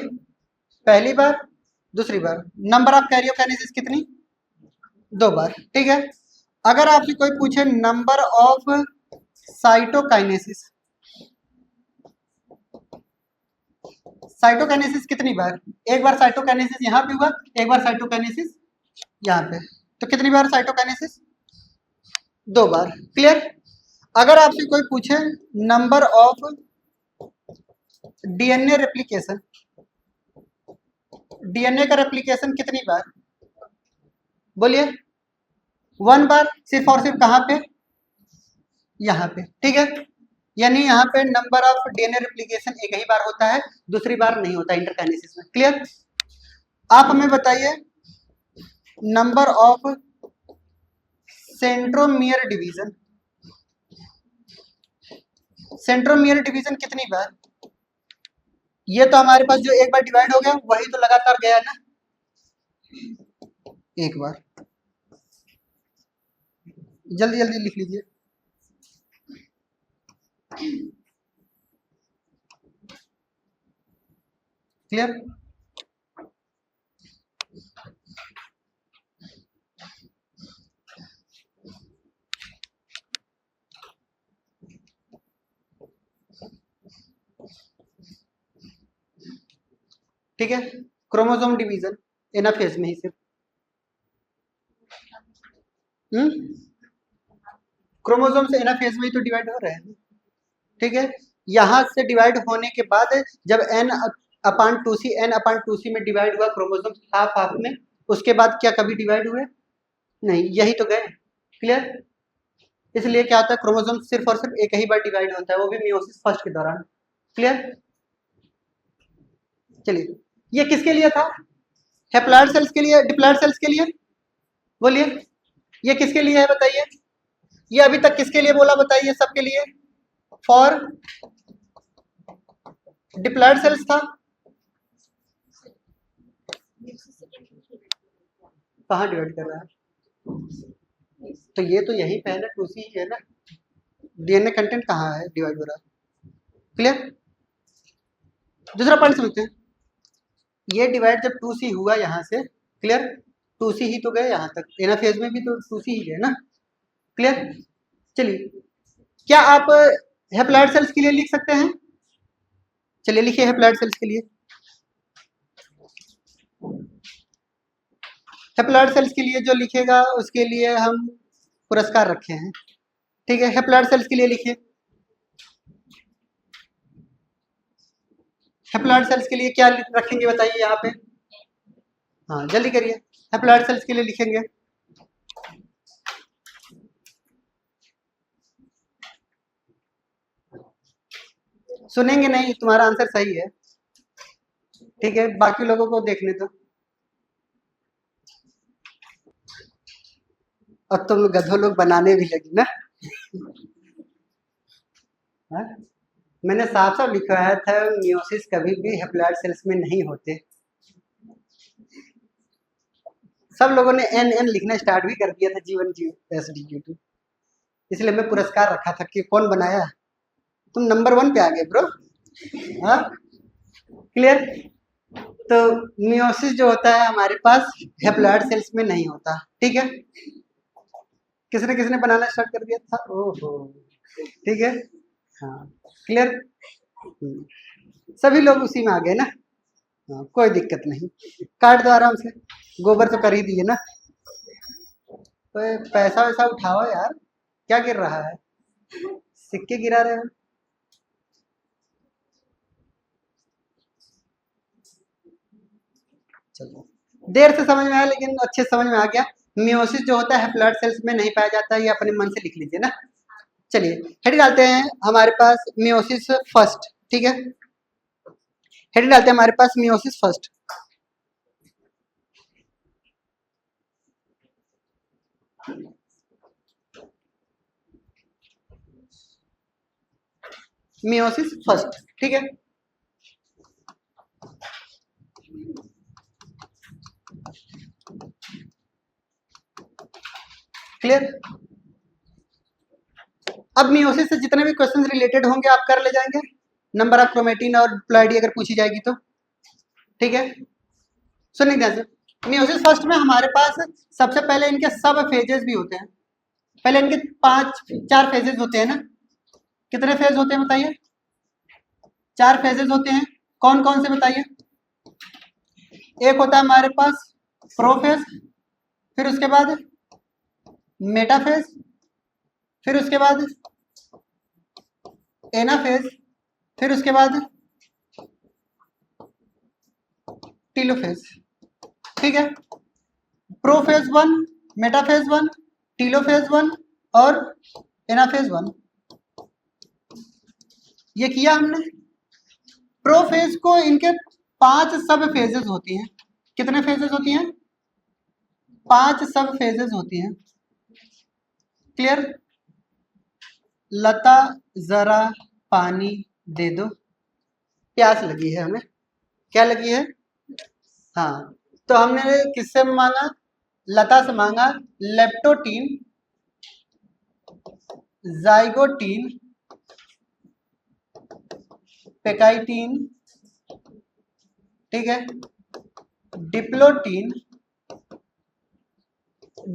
पहली बार, दूसरी बार। नंबर ऑफ कैरियोकाइनेसिस कितनी, 2 बार। ठीक है, अगर आपसे कोई पूछे नंबर ऑफ साइटोकाइनेसिस, साइटोकाइनेसिस कितनी बार, एक बार साइटोकाइनेसिस यहाँ पे हुआ, एक बार साइटोकाइनेसिस यहाँ पे, तो कितनी बार साइटोकाइनेसिस, 2 बार। क्लियर, अगर आपसे कोई पूछे number of DNA replication, DNA का रेप्लिकेशन कितनी बार, बोलिए, 1 बार, सिर्फ और सिर्फ कहाँ पे, यहाँ पे। ठीक है, यानी यहाँ पे नंबर ऑफ डीएनए रेप्लिकेशन एक ही बार होता है, दूसरी बार नहीं होता इंटरकाइनेसिस में। क्लियर, आप हमें बताइए number of centromere division, centromere division कितनी बार, ये तो हमारे पास जो एक बार डिवाइड हो गया वही तो लगातार गया ना, एक बार। जल्दी जल्दी लिख लीजिए। क्लियर, ठीक है, क्रोमोसोम डिवीजन एनाफेज में ही सिर्फ, क्रोमोसोम से एनाफेज में ही तो डिवाइड हो रहे हैं। ठीक है, यहां से डिवाइड होने के बाद जब n अपान 2c, n अपान 2c में डिवाइड हुआ क्रोमोसोम हाफ हाफ में, उसके बाद क्या कभी डिवाइड हुए, नहीं, यही तो गए। क्लियर, इसलिए क्या होता है, क्रोमोसोम सिर्फ और सिर्फ एक ही बार डिवाइड होता है, वो भी मियोसिस फर्स्ट के दौरान। क्लियर, चलिए ये किसके लिए था, हैप्लॉइड सेल्स के लिए, डिप्लॉइड सेल्स के लिए, बोलिए, ये किसके लिए है बताइए, ये अभी तक किसके लिए बोला बताइए, सबके लिए, फॉर डिप्लॉइड सेल्स था। कहाँ डिवाइड कर रहा है, तो ये तो यही पे है ना, 2c है ना, डीएनए कंटेंट कहाँ है, डिवाइड हो रहा है। क्लियर, दूसरा पॉइंट समझते हैं, ये डिवाइड जब 2c हुआ यहाँ से, क्लियर, 2c ही तो गए यहाँ तक, एनाफेज में भी तो 2c ही गए ना। क्लियर, चलिए क्या आप हैप्लॉइड सेल्स के लिए लिख सकते हैं, चलिए लिखिए हैप्लॉइड सेल्स के लिए, हैप्लॉइड सेल्स के लिए जो लिखेगा उसके लिए हम पुरस्कार रखे हैं। ठीक है, हैप्लॉइड सेल्स के लिए लिखिए, हैप्लॉइड सेल्स के लिए क्या रखेंगे बताइए यहाँ पे, हाँ जल्दी करिए, हैप्लॉइड सेल्स के लिए लिखेंगे, सुनेंगे नहीं, तुम्हारा आंसर सही है। ठीक है, बाकी लोगों को देखने दो। और तुम गधों लोग बनाने भी लगी ना। हाँ? मैंने साफ साफ लिखवाया था मियोसिस कभी भी हैप्लॉइड सेल्स में नहीं होते। सब लोगों ने एन एन लिखना स्टार्ट भी कर दिया था, जीवन जी एस डी टू। इसलिए मैं पुरस्कार रखा था कि कौन बनाया, तुम नंबर 1 पे आ गए ब्रो। हाँ, क्लियर। तो मियोसिस जो होता है हमारे पास हैप्लॉइड सेल्स में नहीं होता, ठीक है। किसने किसने बनाना स्टार्ट कर दिया था, ओहो, ठीक है। हाँ, क्लियर। सभी लोग उसी में आ गए ना। हाँ, कोई दिक्कत नहीं, काट दो आराम से, गोबर तो कर ही दिए ना। तो पैसा वैसा उठाओ यार, क्या गिर रहा है, सिक्के गिरा रहे हो। चलो, देर से समझ में आया लेकिन अच्छे से समझ में आ गया। मियोसिस जो होता है ब्लड सेल्स में नहीं पाया जाता, ये अपने मन से लिख लीजिए ना। चलिए हेड डालते हैं हमारे पास मियोसिस फर्स्ट, ठीक है। हेड डालते हैं हमारे पास मियोसिस फर्स्ट। मियोसिस फर्स्ट, ठीक है। क्लियर। अब मियोसिस से जितने भी क्वेश्चन रिलेटेड होंगे आप कर ले जाएंगे, नंबर ऑफ क्रोमेटिन और प्लाइडी अगर पूछी जाएगी तो, ठीक है। सुनिए ध्यान से, मियोसिस फर्स्ट में हमारे पास सबसे पहले इनके सब फेजेस भी होते हैं। पहले इनके 4 फेजेस होते हैं ना। कितने फेज होते हैं बताइए, 4 फेजेस होते हैं। कौन कौन से बताइए। एक होता है हमारे पास प्रोफेज, फिर उसके बाद मेटाफेज, फिर उसके बाद एनाफेज, फिर उसके बाद टीलोफेज, ठीक है। प्रोफेज 1, मेटाफेज 1, टीलोफेज 1 और एनाफेज 1, ये किया हमने। प्रोफेज को इनके 5 सब फेजेस होती हैं। कितने फेजेस होती हैं, 5 सब फेजेस होती हैं। क्लियर। लता जरा पानी दे दो, प्यास लगी है हमें, क्या लगी है। हाँ, तो हमने किससे मांगा, लता से मांगा लेप्टोटीन, जाइगोटीन, पेकाइटीन, ठीक है, डिप्लोटीन,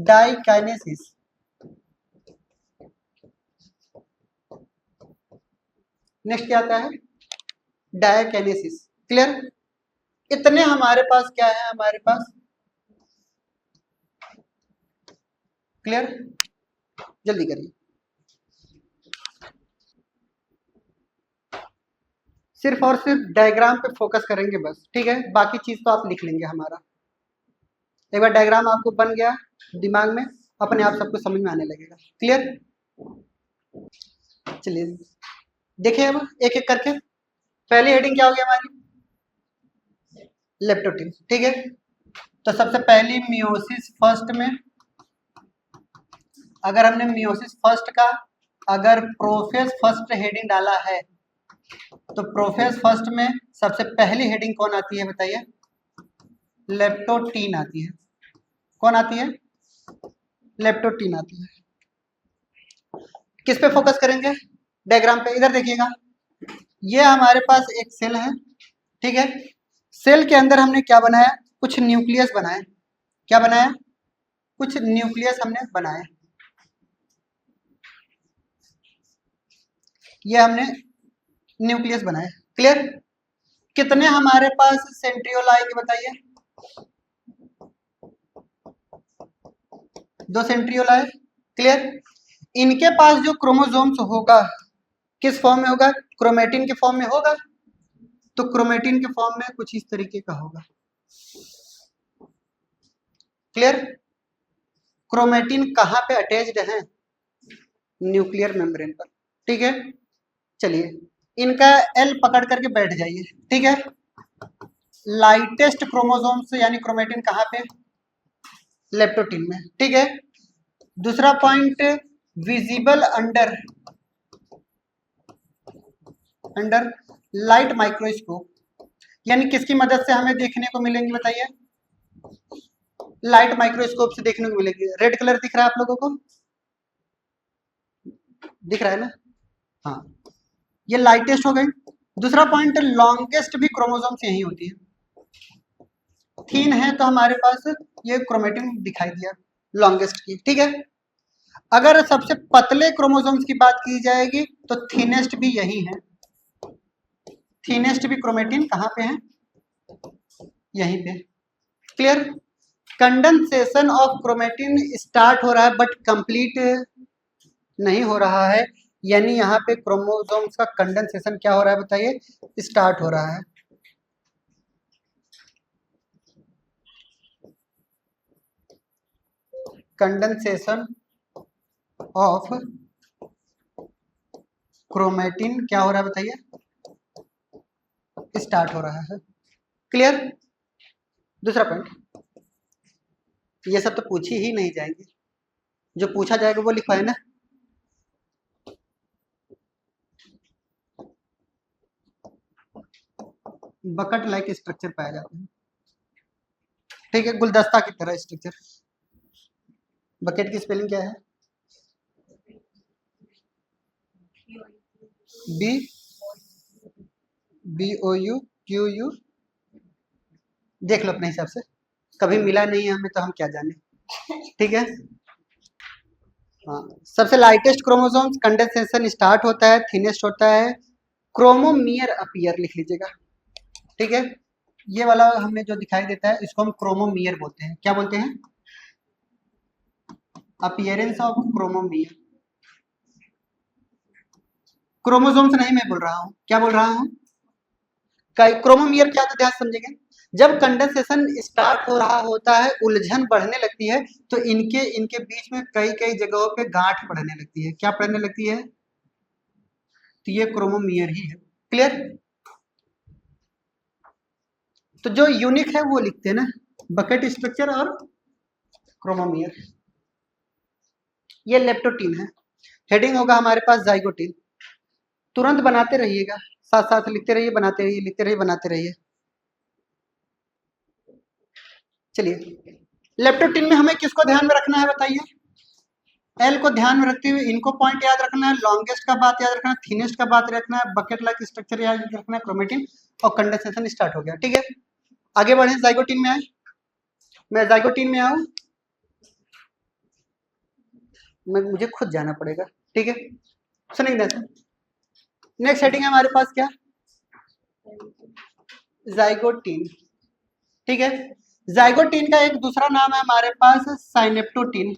डाइकाइनेसिस। नेक्स्ट क्या आता है, डाइकाइनेसिस। क्लियर। इतने हमारे पास क्या है, हमारे पास, क्लियर। जल्दी करिए, सिर्फ और सिर्फ डायग्राम पे फोकस करेंगे बस, ठीक है। बाकी चीज तो आप लिख लेंगे हमारा। एक बार डायग्राम आपको बन गया दिमाग में, अपने आप सबको समझ में आने लगेगा। क्लियर। चलिए देखिए अब एक एक करके। पहली हेडिंग क्या होगी हमारी, लेप्टोटीन, ठीक है। तो सबसे पहली मियोसिस फर्स्ट में, अगर हमने मियोसिस फर्स्ट का अगर प्रोफेज फर्स्ट हेडिंग डाला है, तो प्रोफेज फर्स्ट में सबसे पहली हेडिंग कौन आती है बताइए, लेप्टोटीन आती है। कौन आती है, लेप्टोटीन आती है। किस पे फोकस करेंगे, डायग्राम पे। इधर देखिएगा, ये हमारे पास एक सेल है, ठीक है। सेल के अंदर हमने क्या बनाया, कुछ न्यूक्लियस बनाए। क्या बनाया, कुछ न्यूक्लियस हमने बनाए। ये हमने न्यूक्लियस बनाए। क्लियर। कितने हमारे पास सेंट्रियोल आएंगे बताइए, 2 सेंट्रियोल आए। क्लियर। इनके पास जो क्रोमोसोम्स होगा किस फॉर्म में होगा, क्रोमेटिन के फॉर्म में होगा। तो क्रोमेटिन के फॉर्म में कुछ इस तरीके का होगा। क्लियर। क्रोमेटिन कहाँ पे अटैच्ड है, न्यूक्लियर मेम्ब्रेन पर, ठीक है। चलिए इनका एल पकड़ करके बैठ जाइए, ठीक है। लाइटेस्ट क्रोमोसोम्स यानी क्रोमेटिन कहाँ पे, लेप्टोटीन में, ठीक है। दूसरा point, visible under under light microscope, यानी किसकी मदद से हमें देखने को मिलेंगी बताइए, लाइट माइक्रोस्कोप से देखने को मिलेगी। रेड कलर दिख रहा है आप लोगों को, दिख रहा है ना? हाँ, ये लाइटेस्ट हो गई। दूसरा पॉइंट, लॉन्गेस्ट भी क्रोमोसोम्स यही होती है। थीन है तो हमारे पास ये क्रोमेटिन दिखाई दिया लॉन्गेस्ट की, ठीक है। अगर सबसे पतले क्रोमोसोम्स की बात की जाएगी तो थीनेस्ट भी यही है। थीनेस्ट भी क्रोमेटिन कहाँ पे है? यहीं पे। Clear? Condensation of chromatin start हो रहा है बट कंप्लीट नहीं हो रहा है, यानी यहाँ पे क्रोमोसोम्स का कंडेंसेशन क्या हो रहा है बताइए? स्टार्ट हो रहा है। कंडेंसेशन ऑफ क्रोमेटिन क्या हो रहा है बताइए? स्टार्ट हो रहा है। क्लियर? दूसरा पॉइंट, ये सब तो पूछी ही नहीं जाएंगे, जो पूछा जाएगा वो लिखवाए ना। बकेट लाइक स्ट्रक्चर पाया जाता है, ठीक है, गुलदस्ता की तरह स्ट्रक्चर। बकेट की स्पेलिंग क्या है? B BOUQU। देख लो अपने हिसाब से, कभी मिला नहीं है हमें तो हम क्या जाने, ठीक है। हाँ, सबसे लाइटेस्ट क्रोमोसोम्स कंडेंसेशन स्टार्ट होता है, थिनेस्ट होता है, क्रोमोमियर अपीयर लिख लीजिएगा, ठीक है। ये वाला हमें जो दिखाई देता है इसको हम क्रोमोमियर बोलते हैं। क्या बोलते हैं? Appearance of chromomere. क्रोमोसोम्स नहीं मैं बोल रहा हूँ, क्या बोल रहा हूँ? क्रोमोमियर क्या, तो ध्यान समझेंगे। जब कंडेंसेशन स्टार्ट हो रहा होता है, उलझन बढ़ने लगती है, तो इनके इनके बीच में कई कई जगहों पे गांठ पड़ने लगती है। क्या पड़ने लगती है? तो ये क्रोमोमियर ही है। क्लियर? तो जो यूनिक है वो लिखते हैं ना, बकेट स्ट्रक्चर और क्रोमोमियर। ये लेप्टोटीन है। हेडिंग होगा हमारे पास जाइगोटीन। तुरंत बनाते रहिएगा, साथ साथ लिखते रहिए, बनाते रहिए, लिखते रहिए, बनाते रहिए। चलिए, लेप्टोटीन में हमें किसको ध्यान में रखना है बताइए? एल को ध्यान में रखते हुए इनको पॉइंट याद रखना है, लॉन्गेस्ट का बात याद रखना है, थिनेस्ट का बात रखना है, बकेट लाइक स्ट्रक्चर याद रखना है, क्रोमेटिन, और कंडेंसेशन स्टार्ट हो गया, ठीक है। आगे बढ़े, जाइगोटीन में आए। मैं जाइगोटीन में आऊं, मुझे खुद जाना पड़ेगा, ठीक है। सुनिए, नेक्स्ट हेडिंग है हमारे पास क्या? जाइगोटीन, ठीक है। जाइगोटीन का एक दूसरा नाम है हमारे पास साइनेप्टोटीन।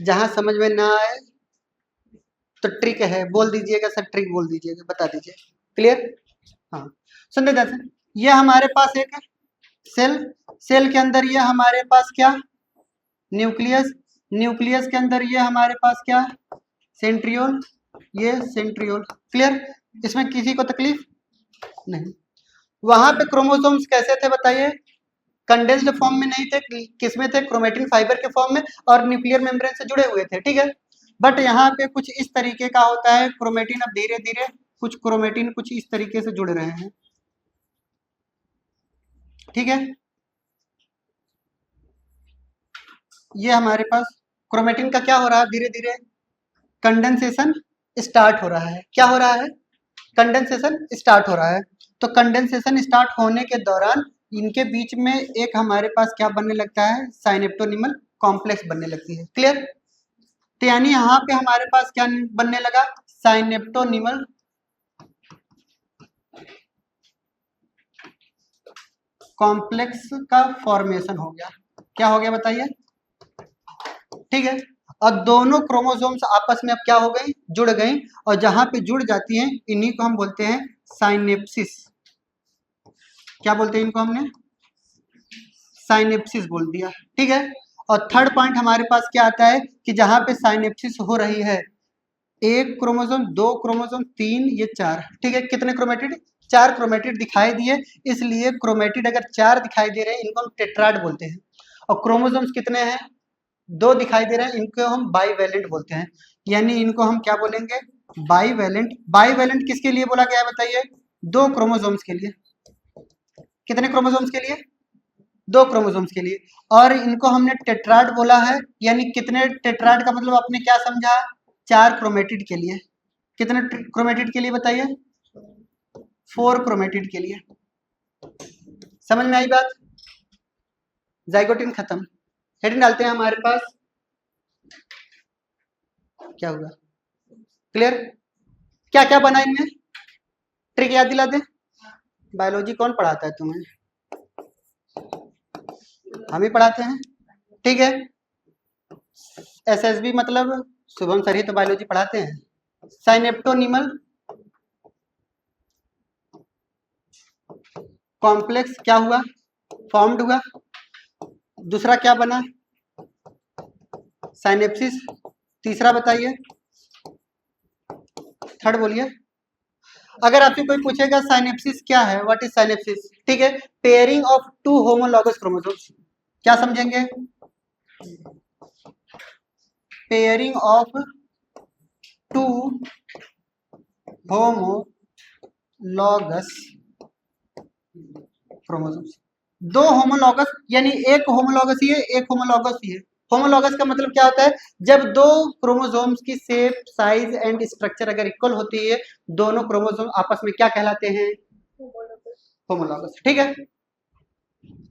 जहां समझ में ना आए तो ट्रिक है, बोल दीजिएगा सर, ट्रिक बोल दीजिएगा, बता दीजिए। क्लियर? हाँ, सुनते ध्यान से। ये हमारे पास एक सेल, सेल के अंदर ये हमारे पास क्या? न्यूक्लियस, न्यूक्लियस के अंदर ये हमारे पास क्या? सेंट्रियोल, ये सेंट्रियोल। क्लियर? इसमें किसी को तकलीफ नहीं। वहां पे क्रोमोसोम्स कैसे थे बताइए? कंडेंस्ड फॉर्म में नहीं थे, किसमें थे? क्रोमेटिन फाइबर के फॉर्म में, और न्यूक्लियर मेम्ब्रेन से जुड़े हुए थे, ठीक है। बट यहाँ पे कुछ इस तरीके का होता है, क्रोमेटिन अब धीरे धीरे कुछ क्रोमेटिन कुछ इस तरीके से जुड़ रहे हैं, ठीक है। ये हमारे पास क्रोमेटिन का क्या हो रहा है? धीरे धीरे कंडेंसेशन स्टार्ट हो रहा है। क्या हो रहा है? कंडेंसेशन स्टार्ट हो रहा है। तो कंडेंसेशन स्टार्ट होने के दौरान इनके बीच में एक हमारे पास क्या बनने लगता है? साइनेप्टोनिमल कॉम्प्लेक्स बनने लगती है। क्लियर? तो यानी यहाँ पे हमारे पास क्या बनने लगा? साइनेप्टोनिमल कॉम्प्लेक्स का फॉर्मेशन हो गया। क्या हो गया बताइए? ठीक है। और दोनों क्रोमोसोम्स आपस में अब क्या हो गई? जुड़ गई, और जहां पे जुड़ जाती हैं इन्हीं को हम बोलते हैं साइनेप्सिस। क्या बोलते हैं इनको? हमने साइनेप्सिस बोल दिया, ठीक है। और थर्ड पॉइंट हमारे पास क्या आता है कि जहां पे साइनेप्सिस हो रही है, एक क्रोमोसोम, दो क्रोमोसोम, तीन, ये चार, ठीक है। कितने क्रोमेटिड? चार क्रोमेटिड दिखाई दिए, इसलिए क्रोमेटिड अगर चार दिखाई दे रहे हैं इनको हम टेट्राड बोलते हैं। और क्रोमोसोम्स कितने हैं? दो दिखाई दे रहे हैं, इनको हम बाईवैलेंट बोलते हैं। यानी इनको हम क्या बोलेंगे? बाईवैलेंट। बाईवैलेंट किसके लिए बोला गया है बताइए? दो क्रोमोसोम्स के लिए। कितने क्रोमोसोम्स के लिए? 2 क्रोमोसोम्स के लिए, और इनको हमने टेट्राड बोला है, यानी कितने टेट्राड का मतलब आपने क्या समझा, 4 क्रोमेटिड के लिए। कितने क्रोमेटिड के लिए बताइए, 4 क्रोमेटिड के लिए। समझ में आई बात? जाइगोटिन खत्म, हेडिंग डालते हैं हमारे पास, क्या हुआ, क्लियर? क्या क्या बना इनमें, ट्रिक याद दिला दे। बायोलॉजी कौन पढ़ाता है तुम्हें? हम ही पढ़ाते हैं, ठीक है। एसएसबी मतलब शुभम सर ही तो बायोलॉजी पढ़ाते हैं। साइनेप्टोनिमल कॉम्प्लेक्स क्या हुआ, फॉर्म्ड हुआ। दूसरा क्या बना, साइनेप्सिस। तीसरा बताइए, थर्ड बोलिए। अगर आपसे कोई पूछेगा साइनेप्सिस क्या है, व्हाट इज साइनेप्सिस, ठीक है, पेयरिंग ऑफ 2 होमोलॉगस क्रोमोसोम्स। क्या समझेंगे, pairing of 2 homologous chromosomes. 2 homologous यानी एक होमोलॉगस ही है, एक होमोलॉगस ही है। होमोलॉगस का मतलब क्या होता है, जब 2 क्रोमोसोम्स की शेप, साइज एंड स्ट्रक्चर अगर इक्वल होती है, दोनों क्रोमोसोम आपस में क्या कहलाते हैं, होमोलॉगस, ठीक है।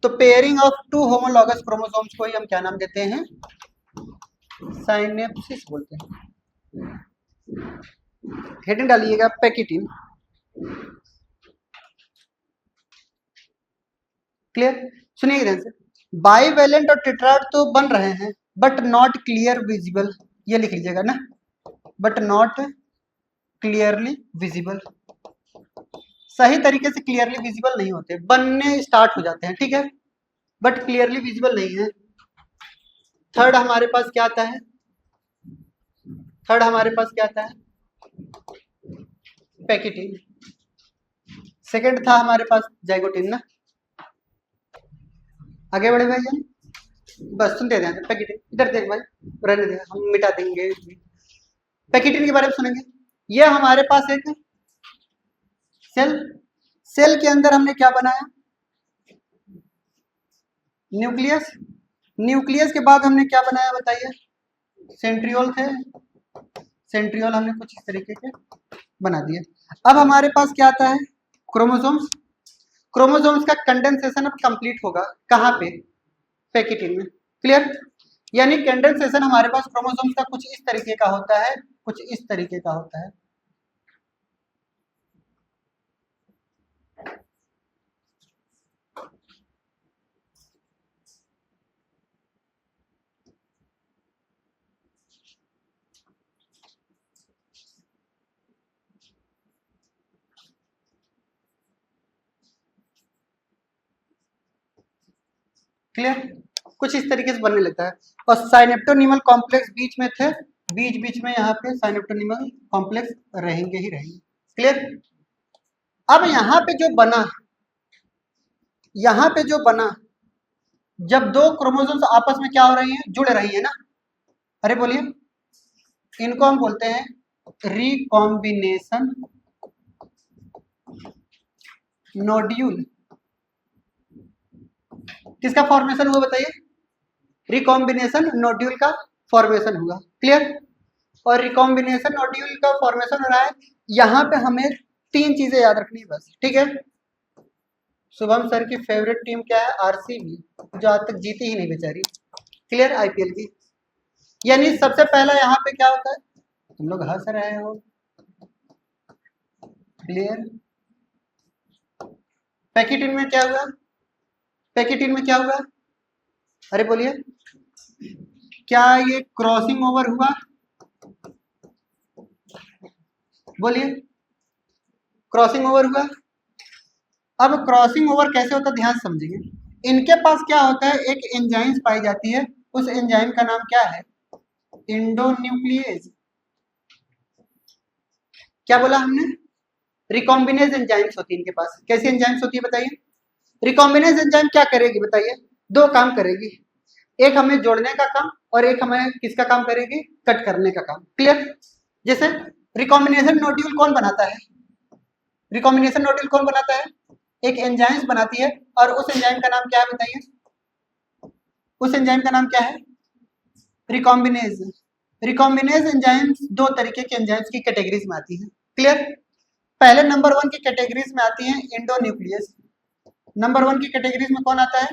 तो पेयरिंग ऑफ 2 होमोलॉगस क्रोमोसोम्स को ही हम क्या नाम देते हैं, साइनेप्सिस बोलते हैं। हेडिंग डालिएगा पैकिटिन, क्लियर? सुनिए ध्यान से, बाइवेलेंट और टेट्राड तो बन रहे हैं, बट नॉट क्लियर विजिबल, ये लिख लीजिएगा ना, बट नॉट क्लियरली विजिबल। सही तरीके से क्लियरली विजिबल नहीं होते, बनने स्टार्ट हो जाते हैं, ठीक है, बट क्लियरली विजिबल नहीं है। थर्ड हमारे पास क्या आता है, थर्ड हमारे पास क्या आता है, पैकिटिन। सेकंड था हमारे पास जाइगोटिन ना। आगे बढ़े भाई जान, बस सुनते ध्यान से, पैकिटिन इधर देख भाई, रहने दे, हम मिटा देंगे। पैकिटिन के बारे में सुनेंगे, ये हमारे पास एक सेल, सेल के अंदर हमने क्या बनाया, न्यूक्लियस। न्यूक्लियस के बाद हमने क्या बनाया बताइए, सेंट्रियोल थे, सेंट्रियोल हमने कुछ इस तरीके के बना दिए। अब हमारे पास क्या आता है, क्रोमोसोम्स। क्रोमोसोम्स का कंडेंसेशन अब कंप्लीट होगा कहाँ पे, पैकिटिन में, क्लियर? यानी कंडेंसेशन हमारे पास क्रोमोसोम्स का कुछ इस तरीके का होता है, कुछ इस तरीके का होता है। क्लियर? कुछ इस तरीके से बनने लगता है। और साइनेप्टोनिमल कॉम्प्लेक्स बीच में थे, बीच बीच में यहाँ पे साइनेप्टोनिमल कॉम्प्लेक्स रहेंगे ही रहेंगे, क्लियर? अब यहाँ पे जो बना, यहाँ पे जो बना, जब 2 क्रोमोसोम्स आपस में क्या हो रही हैं, जुड़ रही है ना, अरे बोलिए, इनको हम बोलते हैं रिकॉम्बिनेशन नोड्यूल। किसका फॉर्मेशन हुआ बताइए, रिकॉम्बिनेशन नोड्यूल का फॉर्मेशन हुआ, क्लियर? और रिकॉम्बिनेशन नोड्यूल का फॉर्मेशन हो रहा है, यहाँ पे हमें 3 चीजें याद रखनी है बस, ठीक है। शुभम सर की फेवरेट टीम क्या है, आरसीबी, जो आज तक जीती ही नहीं बेचारी, क्लियर, आईपीएल की। यानी सबसे पहला यहाँ पे क्या होता है, तुम लोग हंस रहे हो, क्लियर? पैकिटिन में क्या हुआ, पैकिटिन में क्या हुआ, अरे बोलिए, क्या ये क्रॉसिंग ओवर हुआ, बोलिए, क्रॉसिंग ओवर हुआ। अब क्रॉसिंग ओवर कैसे होता है ध्यान समझिए, इनके पास क्या होता है, एक एंजाइम पाई जाती है, उस एंजाइम का नाम क्या है, इंडोन्यूक्लियेज। क्या बोला हमने, रिकॉम्बिनेज एंजाइम्स होती है इनके पास। कैसी एंजाइम्स होती है बताइए, रिकॉम्बिनेज एंजाइम क्या करेगी बताइए, 2 काम करेगी, एक हमें जोड़ने का काम और एक हमें किसका काम करेगी, कट करने का काम, क्लियर? जैसे रिकॉम्बिनेशन नोड्यूल कौन बनाता है, रिकॉम्बिनेशन नोड्यूल कौन बनाता है, एक एंजाइम्स बनाती है, और उस एंजाइम का नाम क्या है बताइए, उस एंजाइम का नाम क्या है? रिकॉम्बिनेज। रिकॉम्बिनेज एंजाइम्स दो तरीके के एंजाइम्स की कैटेगरीज में आती हैं। क्लियर? पहले नंबर 1 की कैटेगरीज में आती हैं एंडोन्यूक्लियस। नंबर 1 की कैटेगरीज में कौन आता है?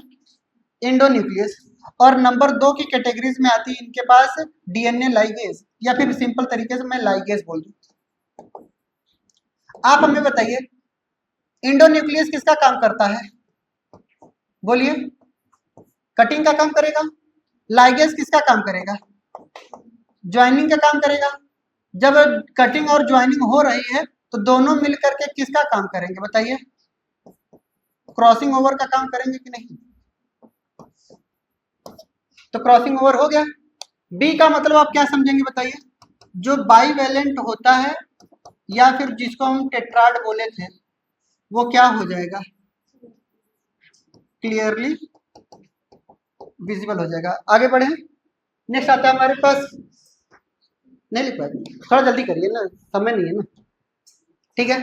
एंडोन्यूक्लियस। और नंबर 2 की कैटेगरीज में आती है इनके पास डीएनए लाइगेज, या फिर सिंपल तरीके से मैं लाइगेज बोल दूं। आप हमें बताइए एंडोन्यूक्लियस किसका काम करता है? बोलिए। कटिंग का काम करेगा। लाइगेज किसका काम करेगा? ज्वाइनिंग का काम करेगा। जब कटिंग और ज्वाइनिंग हो रही है तो दोनों मिलकर के किसका काम करेंगे बताइए? क्रॉसिंग ओवर का काम करेंगे कि नहीं? तो क्रॉसिंग ओवर हो गया। बी का मतलब आप क्या समझेंगे बताइए? जो बाईवैलेंट होता है या फिर जिसको हम टेट्राड बोले थे वो क्या हो जाएगा? क्लियरली विजिबल हो जाएगा। आगे बढ़े। नेक्स्ट आता है हमारे पास, नहीं लिख पाए, थोड़ा जल्दी करिए ना, समय नहीं है ना। ठीक है,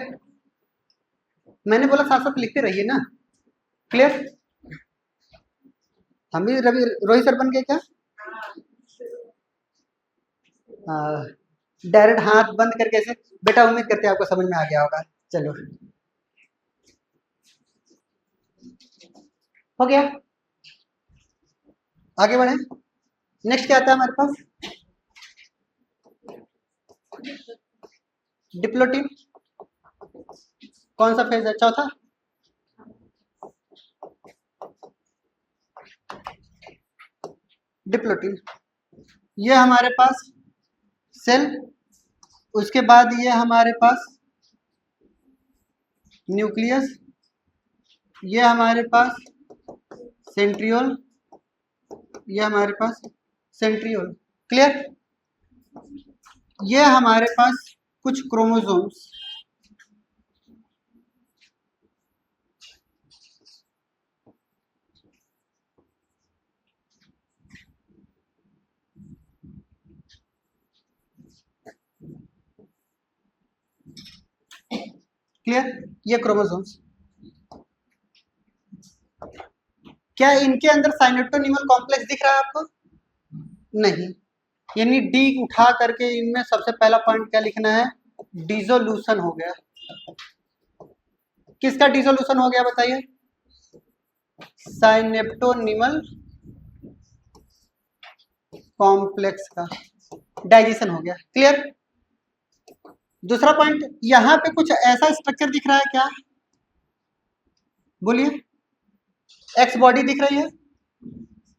मैंने बोला साथ साथ लिखते रहिए ना। क्लियर? हम भी रवि रोहित सर बन गए क्या? डायरेक्ट हाथ बंद करके ऐसे। बेटा उम्मीद करते हैं आपको समझ में आ गया होगा। चलो हो गया, आगे बढ़े। नेक्स्ट क्या आता है हमारे पास? डिप्लोटिन। कौन सा फेज है? चौथा। डिप्लोटिन ये हमारे पास सेल, उसके बाद ये हमारे पास न्यूक्लियस, ये हमारे पास सेंट्रियोल, ये हमारे पास सेंट्रियोल। क्लियर? ये हमारे पास कुछ क्रोमोसोम्स, क्लियर? ये क्रोमोसोम्स, क्या इनके अंदर साइनेप्टोनिमल कॉम्प्लेक्स दिख रहा है आपको? नहीं। यानी डी उठा करके इनमें सबसे पहला पॉइंट क्या लिखना है? डिसोल्यूशन हो गया। किसका डिसोल्यूशन हो गया बताइए? साइनेप्टोनिमल कॉम्प्लेक्स का डाइजेशन हो गया। क्लियर? दूसरा पॉइंट, यहां पे कुछ ऐसा स्ट्रक्चर दिख रहा है क्या? बोलिए। एक्स बॉडी दिख रही है,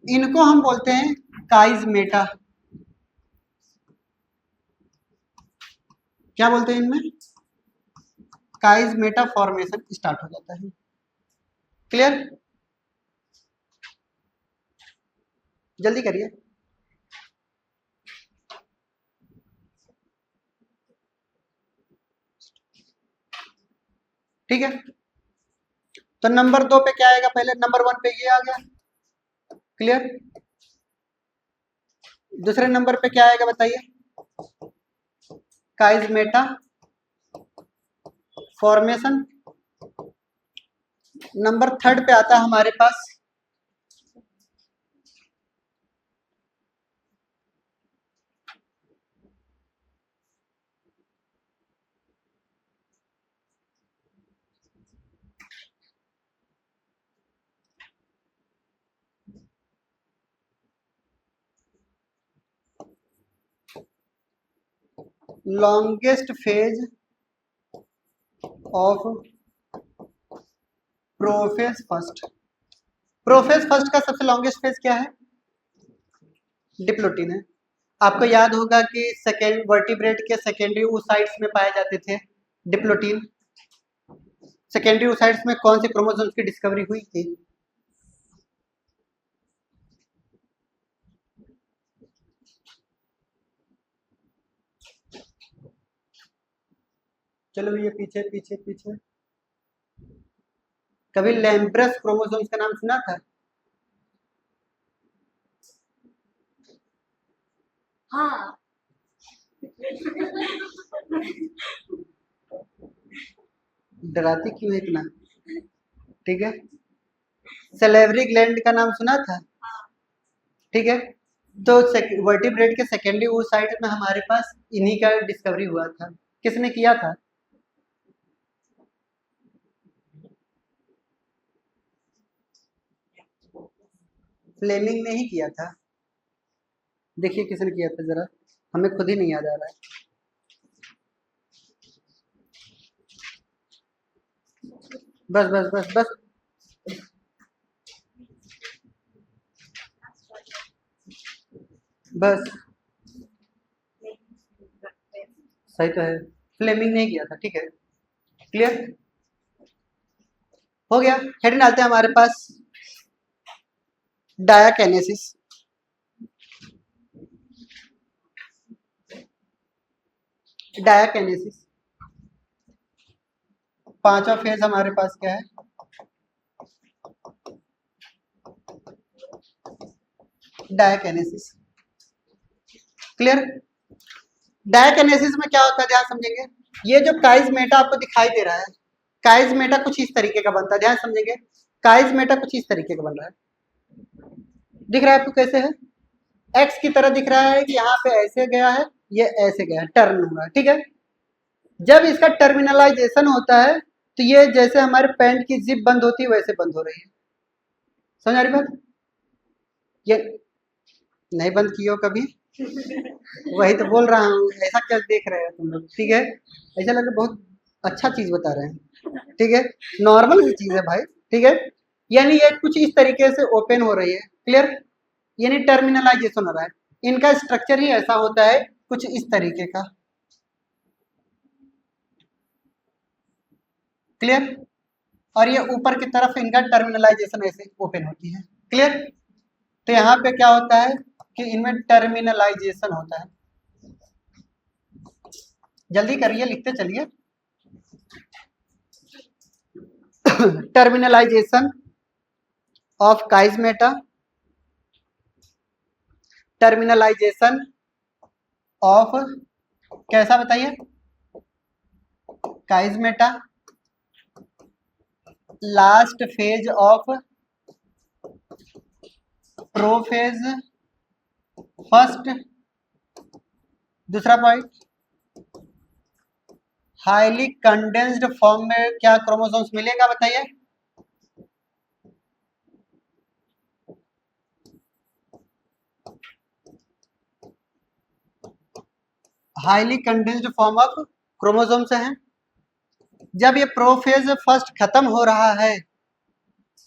इनको हम बोलते हैं काइजमेटा। क्या बोलते हैं इनमें? काइजमेटा फॉर्मेशन स्टार्ट हो जाता है। क्लियर? जल्दी करिए। ठीक है, तो नंबर 2 पे क्या आएगा? पहले नंबर 1 पे ये आ गया। क्लियर? दूसरे नंबर पे क्या आएगा बताइए? काइजमेटा फॉर्मेशन। नंबर 3 पे आता है हमारे पास longest phase of prophase first. Prophase first का सबसे लॉन्गेस्ट फेज क्या है? डिप्लोटिन है। आपको याद होगा कि सेकेंड वर्टिब्रेट के सेकेंडरी oocytes में पाए जाते थे डिप्लोटिन। सेकेंडरी oocytes में कौन से क्रोमोसोम्स की डिस्कवरी हुई थी? चलो ये पीछे पीछे पीछे। कभी लैम्ब्रस क्रोमोसोम्स का नाम सुना था? हाँ। डराती क्यों है इतना? ठीक है, सलेवरी ग्लैंड का नाम सुना था? ठीक है। तो वर्टिब्रेट के सेकेंडरी वो साइड में हमारे पास इन्हीं का डिस्कवरी हुआ था। किसने किया था? फ्लेमिंग ने ही किया था। देखिए किसने किया था जरा, हमें खुद ही नहीं याद आ रहा है। बस बस बस बस, बस सही तो है, फ्लेमिंग ने किया था। ठीक है, क्लियर हो गया। हेडिंग डालते हैं हमारे पास डायाकेनेसिस। डायाकेनेसिस पांचवा फेज हमारे पास क्या है? डायाकेनेसिस। क्लियर। डायाकेनेसिस में क्या होता है ध्यान समझेंगे। ये जो काइजमेटा आपको दिखाई दे रहा है, काइजमेटा कुछ इस तरीके का बनता है, ध्यान समझेंगे। काइजमेटा कुछ इस तरीके का बन रहा है, दिख रहा है आपको कैसे है? एक्स की तरह दिख रहा है कि यहाँ पे ऐसे गया है, ये ऐसे गया है, टर्न हुआ है। ठीक है, जब इसका टर्मिनलाइजेशन होता है तो ये जैसे हमारे पैंट की जिप बंद होती है वैसे बंद हो रही है। समझ आ रही बात? ये नहीं बंद की हो कभी? वही तो बोल रहा हूँ, ऐसा क्या देख रहे हो तुम लोग? ठीक है, ऐसा लग रहा है बहुत अच्छा चीज बता रहे हैं। ठीक है, नॉर्मल सी चीज है भाई। ठीक है, यानी ये कुछ इस तरीके से ओपन हो रही है। क्लियर, यानी टर्मिनलाइजेशन हो रहा है। इनका स्ट्रक्चर ही ऐसा होता है कुछ इस तरीके का। क्लियर, और ये ऊपर की तरफ इनका टर्मिनलाइजेशन ऐसे ओपन होती है। क्लियर, तो यहाँ पे क्या होता है कि इनमें टर्मिनलाइजेशन होता है। जल्दी करिए, लिखते चलिए। Terminalisation of chiasmata, terminalisation of कैसा बताइए? Chiasmata, last phase of prophase first. दूसरा पॉइंट, हाईली कंडेंस्ड फॉर्म में क्या क्रोमोसोम्स मिलेगा बताइए? Highly condensed form of chromosomes हैं। जब ये प्रोफेज फर्स्ट खत्म हो रहा है,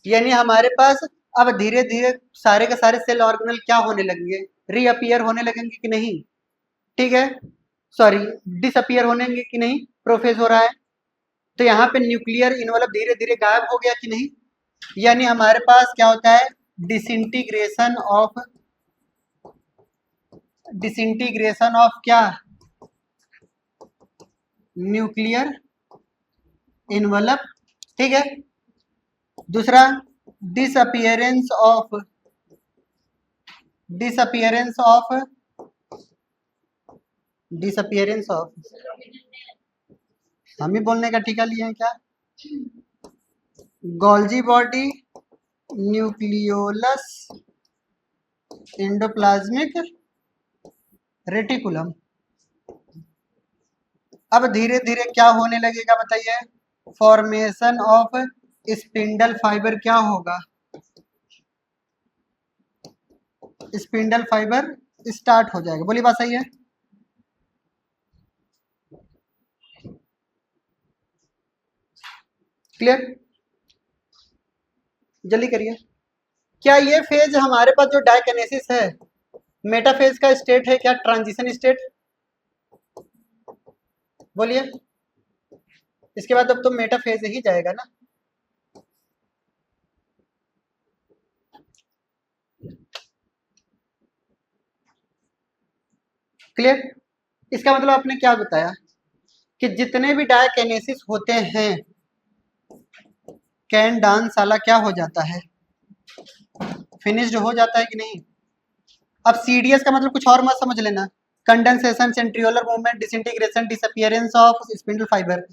यानी हमारे पास अब धीरे धीरे सारे के सारे सेल ऑर्गेनल क्या होने लगेंगे? रीअपियर होने लगेंगे कि नहीं? ठीक है, सॉरी, डिसअपियर होने कि नहीं? प्रोफेज हो रहा है तो यहाँ पे न्यूक्लियर इनवलप धीरे धीरे गायब हो गया कि नहीं? यानी हमारे पास क्या होता है? डिसइंटीग्रेशन ऑफ क्या? Nuclear envelope. ठीक है, दूसरा disappearance of disappearance of disappearance of हम ही बोलने का ठीका लिए हैं क्या? Golgi body nucleolus endoplasmic reticulum. अब धीरे धीरे क्या होने लगेगा बताइए? फॉर्मेशन ऑफ स्पिंडल फाइबर क्या होगा? स्पिंडल फाइबर स्टार्ट हो जाएगा। बोलिए बात सही है? क्लियर, जल्दी करिए। क्या ये फेज हमारे पास जो डायकिनेसिस है, मेटाफेज का स्टेट है क्या? Transition state? बोलिए, इसके बाद अब तो मेटाफेज ही जाएगा ना। क्लियर, इसका मतलब आपने क्या बताया कि जितने भी डायकिनेसिस होते हैं कैन डांस साला क्या हो जाता है? फिनिश्ड हो जाता है कि नहीं? अब सीडीएस का मतलब कुछ और मत समझ लेना। Condensation, centriolar movement, disintegration, disappearance of spindle fibre.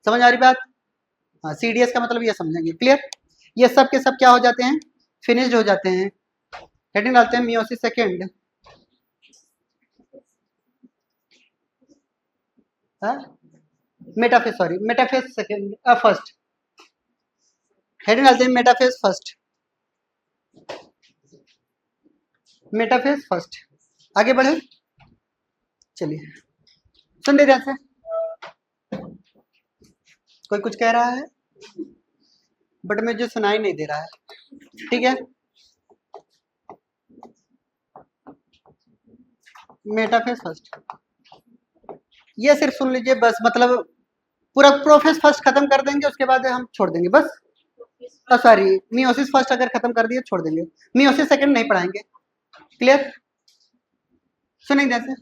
समझ आ रही बात? हाँ, सीडीएस का मतलब ये समझेंगे। क्लियर, ये सब के सब क्या हो जाते हैं? फिनिश्ड हो जाते हैं। हेडिंग डालते हैं meiosis second, metaphase, sorry metaphase second, first. Heading डालते हैं मेटाफेज फर्स्ट, मेटाफेज फर्स्ट। आगे बढ़े, चलिए सुन दे ध्यान से। कोई कुछ कह रहा है बट मुझे सुनाई नहीं दे रहा है, ठीक है। मेटाफेज फर्स्ट, ये सिर्फ सुन लीजिए बस, मतलब पूरा प्रोफेस फर्स्ट खत्म कर देंगे, उसके बाद हम छोड़ देंगे बस। सॉरी, मियोसिस फर्स्ट अगर खत्म कर दिए छोड़ देंगे, मियोसिस सेकंड नहीं पढ़ाएंगे। क्लियर, सुनेंगे जैसे।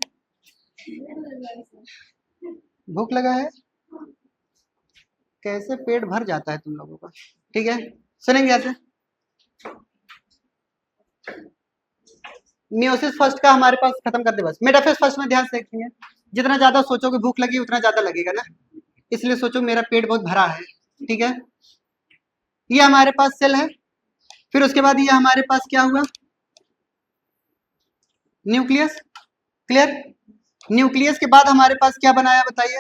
भूख लगा है, कैसे पेट भर जाता है तुम लोगों का, ठीक है। सुनेंगे जैसे, मियोसिस फर्स्ट का हमारे पास खत्म कर दे बस। मेटाफेज फर्स्ट में ध्यान से देखेंगे, जितना ज्यादा सोचोगे भूख लगी उतना ज्यादा लगेगा ना, इसलिए सोचो मेरा पेट बहुत भरा है, ठीक है। ये हमारे पास सेल है, फिर उसके बाद ये हमारे पास क्या हुआ, न्यूक्लियस। क्लियर, न्यूक्लियस के बाद हमारे पास क्या बनाया बताइए।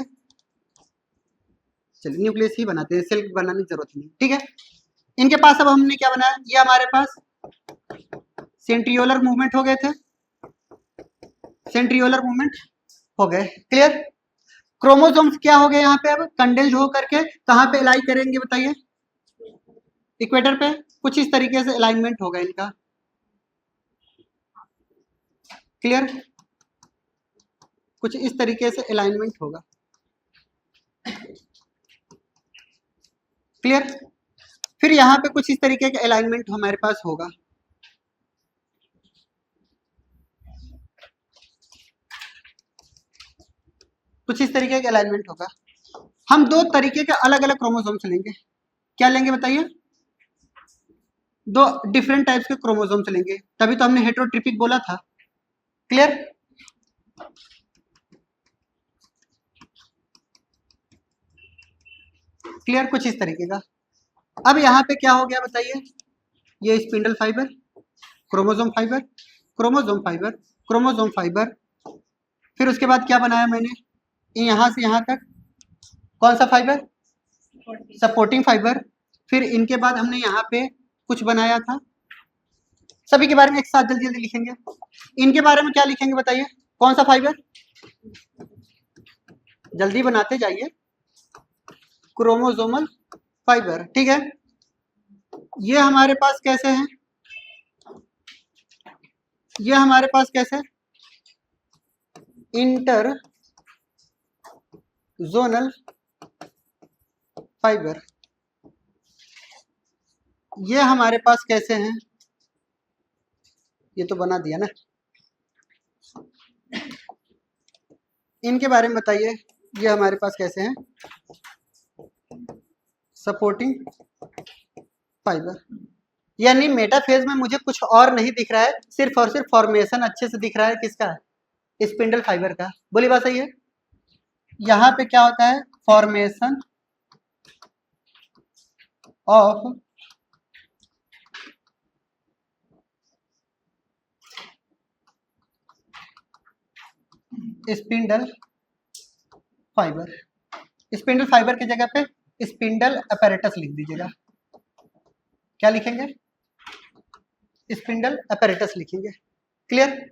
चलिए न्यूक्लियस ही बनाते हैं, सेल बनाने की जरूरत नहीं, ठीक है। इनके पास अब हमने क्या बनाया, ये हमारे पास सेंट्रियोलर मूवमेंट हो गए थे, सेंट्रियोलर मूवमेंट हो गए। क्लियर, क्रोमोसोम्स क्या हो गए यहाँ पे, अब कंडेंस्ड हो करके कहाँ पे अलाइन करेंगे बताइए, इक्वेटर पे। कुछ इस तरीके से अलाइनमेंट होगा इनका। क्लियर, कुछ इस तरीके से अलाइनमेंट होगा। क्लियर, फिर यहाँ पे कुछ इस तरीके का अलाइनमेंट हमारे पास होगा। कुछ इस तरीके का अलाइनमेंट होगा। हम दो तरीके के अलग अलग क्रोमोसोम्स लेंगे, क्या लेंगे बताइए, दो डिफरेंट टाइप्स के क्रोमोसोम्स लेंगे, तभी तो हमने हेटेरोट्रिपिक बोला था। क्लियर, क्लियर, कुछ इस तरीके का। अब यहाँ पे क्या हो गया बताइए, ये spindle fibre, chromosome fibre, chromosome fibre, chromosome fibre, फिर उसके बाद क्या बनाया मैंने, यहाँ से यहाँ तक कौन सा फाइबर, सपोर्टिंग फाइबर। फिर इनके बाद हमने यहाँ पे कुछ बनाया था, सभी के बारे में एक साथ जल्दी जल्दी लिखेंगे। इनके बारे में क्या लिखेंगे बताइए, कौन सा फाइबर, जल्दी बनाते जाइए, क्रोमोसोमल फाइबर, ठीक है। ये हमारे पास कैसे हैं, ये हमारे पास कैसे, इंटर जोनल फाइबर, ये हमारे पास कैसे हैं, ये तो बना दिया ना। इनके बारे में बताइए, ये हमारे पास कैसे हैं, सपोर्टिंग फाइबर। यानी मेटाफेज में मुझे कुछ और नहीं दिख रहा है, सिर्फ और सिर्फ फॉर्मेशन अच्छे से दिख रहा है, किसका, स्पिंडल फाइबर का। बोली बात सही है। यहाँ पे क्या होता है, formation of spindle fibre, spindle fibre की जगह पे स्पिंडल अपैरेटस लिख दीजिएगा। क्या लिखेंगे, स्पिंडल अपैरेटस लिखेंगे। क्लियर,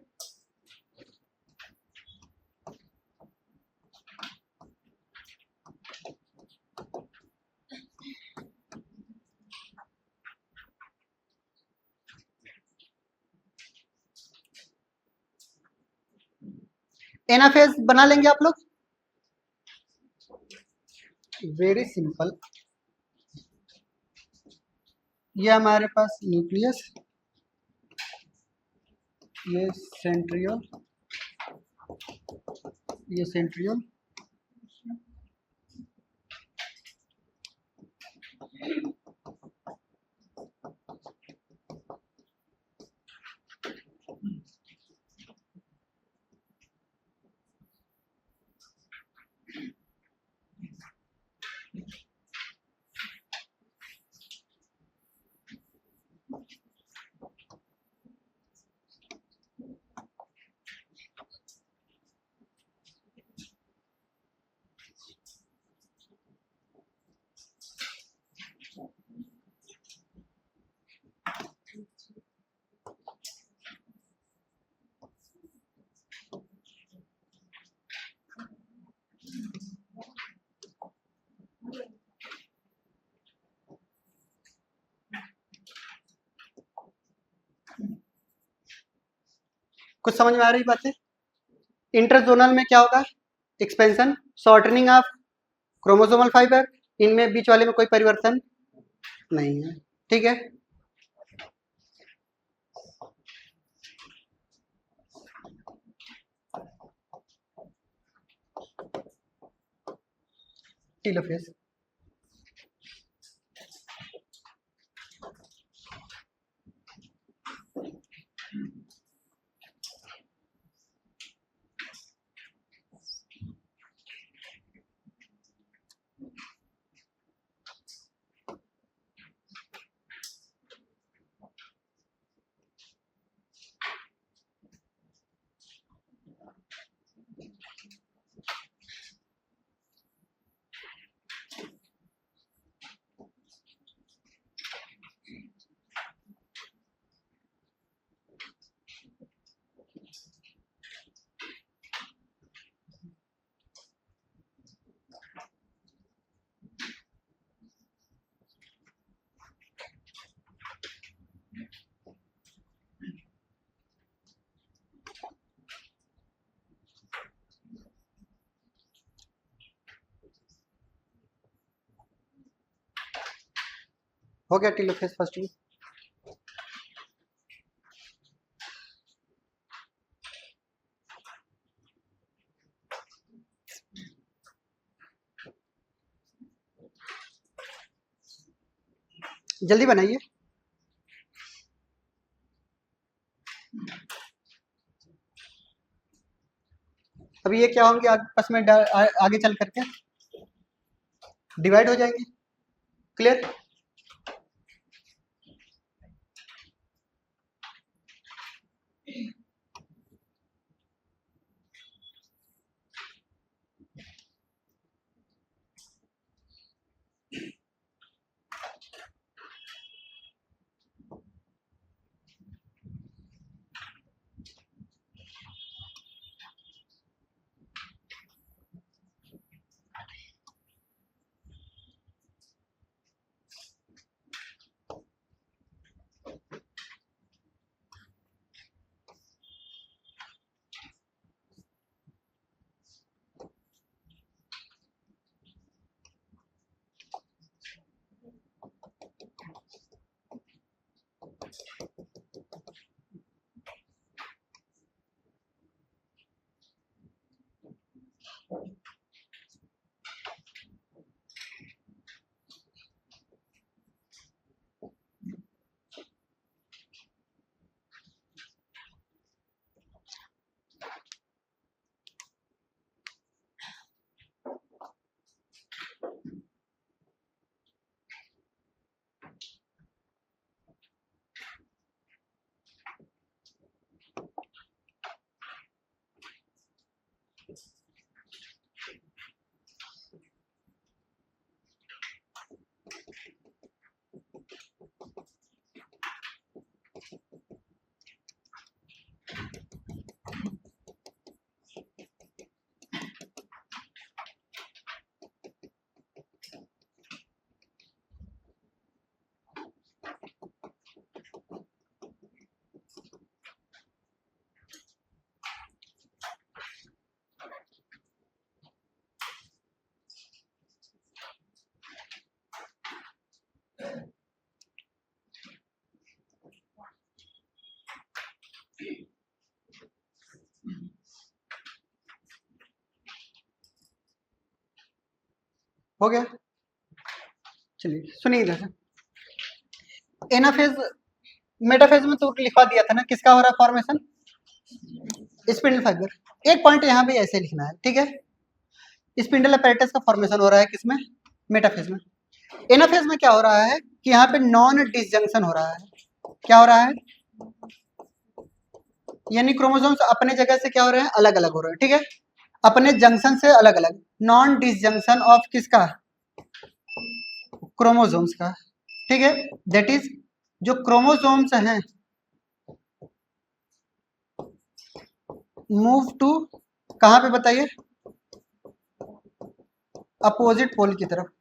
एनाफेज बना लेंगे आप लोग, वेरी सिंपल। ये हमारे पास न्यूक्लियस, ये सेंट्रियोल, ये सेंट्रियोल, कुछ समझ में आ रही बातें? इंटरजोनल में क्या होगा? Expansion, shortening of chromosomal fibre, इनमें बीच वाले में कोई परिवर्तन नहीं है, ठीक है। टेलोफेज, हो गया टेलोफेज फर्स्ट में। जल्दी बनाइए। अभी ये क्या होंगे आपस में आगे चल करके डिवाइड हो जाएंगे, क्लियर? हो गया, चलिए सुनिए इधर से। एनाफेज, मेटाफेज में तो लिखवा दिया था ना, किसका हो रहा है फॉर्मेशन? Spindle fibre. एक पॉइंट यहाँ पे ऐसे लिखना है, ठीक है? स्पिंडल अपैरेटस का फॉर्मेशन हो रहा है किसमें? मेटाफेज में। एनाफेज में क्या हो रहा है कि यहाँ पे नॉन डिसजंक्शन हो रहा है। क्या हो रहा है? यानी क्रोमोसोम्स अपने जगह से क्या हो रहे हैं? अलग अलग हो रहे हैं, ठीक है? अपने जंक्शन से अलग अलग, नॉन डिसजंक्शन ऑफ किसका? क्रोमोसोम्स का, ठीक है? दैट इज जो क्रोमोसोम्स हैं मूव टू कहां पे बताइए? अपोजिट पोल की तरफ।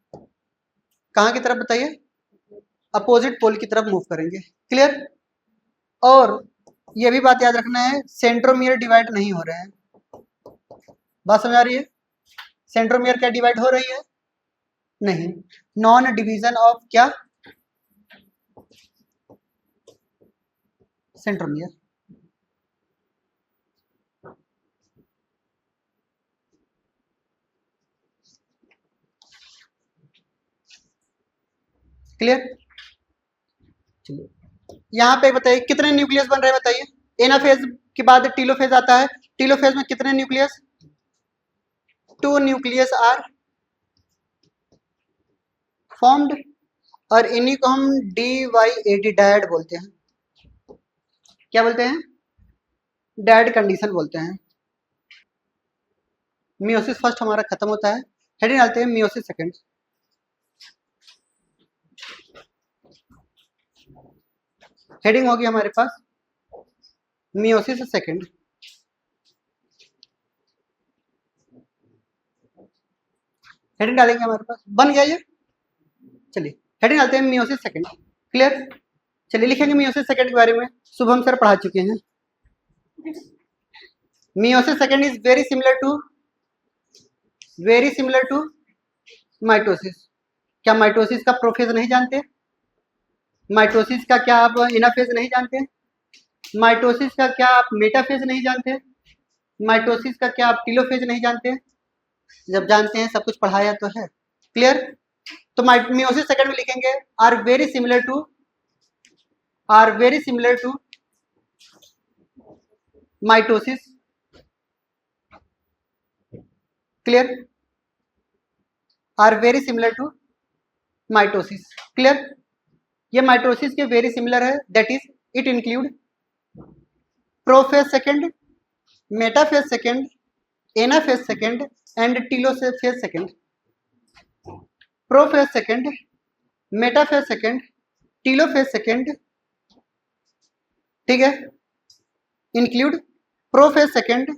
कहां की तरफ बताइए? अपोजिट पोल की तरफ मूव करेंगे, क्लियर? और ये भी बात याद रखना है, सेंट्रोमियर डिवाइड नहीं हो रहे हैं। बात समझ आ रही है? सेंट्रोमियर क्या डिवाइड हो रही है? नहीं। नॉन डिवीजन ऑफ क्या? सेंट्रोमियर। क्लियर? चलिए यहाँ पे बताइए कितने न्यूक्लियस बन रहे हैं, बताइए। एनाफेज के बाद टीलोफेज आता है, टीलोफेज में कितने न्यूक्लियस? 2 न्यूक्लियस आर फॉर्म्ड, और इन्हीं को हम DYAD डैड बोलते हैं। क्या बोलते हैं? डैड कंडीशन बोलते हैं। मियोसिस फर्स्ट हमारा खत्म होता है, हेडिंग डालते हैं मियोसिस सेकंड। हेडिंग होगी हमारे पास मियोसिस सेकंड। हेडिंग डालेंगे हमारे पास, बन गया ये। चलिए हेडिंग डालते हैं मियोसिस सेकंड। क्लियर? चलिए लिखेंगे मियोसिस सेकंड के बारे में, शुभम सर पढ़ा चुके हैं। Meiosis second is very similar to mitosis. क्या माइटोसिस का प्रोफेज नहीं जानते? माइटोसिस का क्या आप इनाफेज नहीं जानते? माइटोसिस का क्या आप मेटाफेज नहीं जानते? माइटोसिस का क्या आप टीलोफेज नहीं जानते? जब जानते हैं सब कुछ पढ़ाया तो है। क्लियर? तो मियोसिस सेकंड में लिखेंगे are very similar to mitosis. Clear? Are very similar to mitosis. Clear? ये माइटोसिस के वेरी सिमिलर है, that is it include prophase second, metaphase second, anaphase second and telophase second. Prophase second, metaphase second, telophase second, ठीक है, include prophase second,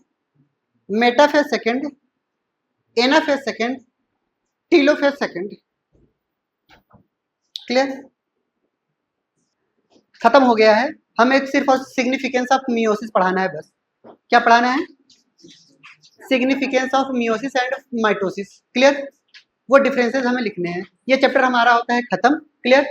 metaphase second, anaphase second, telophase second. Clear? खत्म हो गया है। हमें सिर्फ और सिग्निफिकेंस ऑफ मियोसिस पढ़ाना है बस। क्या पढ़ाना है? Significance of meiosis and mitosis. Clear? वो डिफरेंसेस हमें लिखने हैं। ये चैप्टर हमारा होता है खत्म। क्लियर?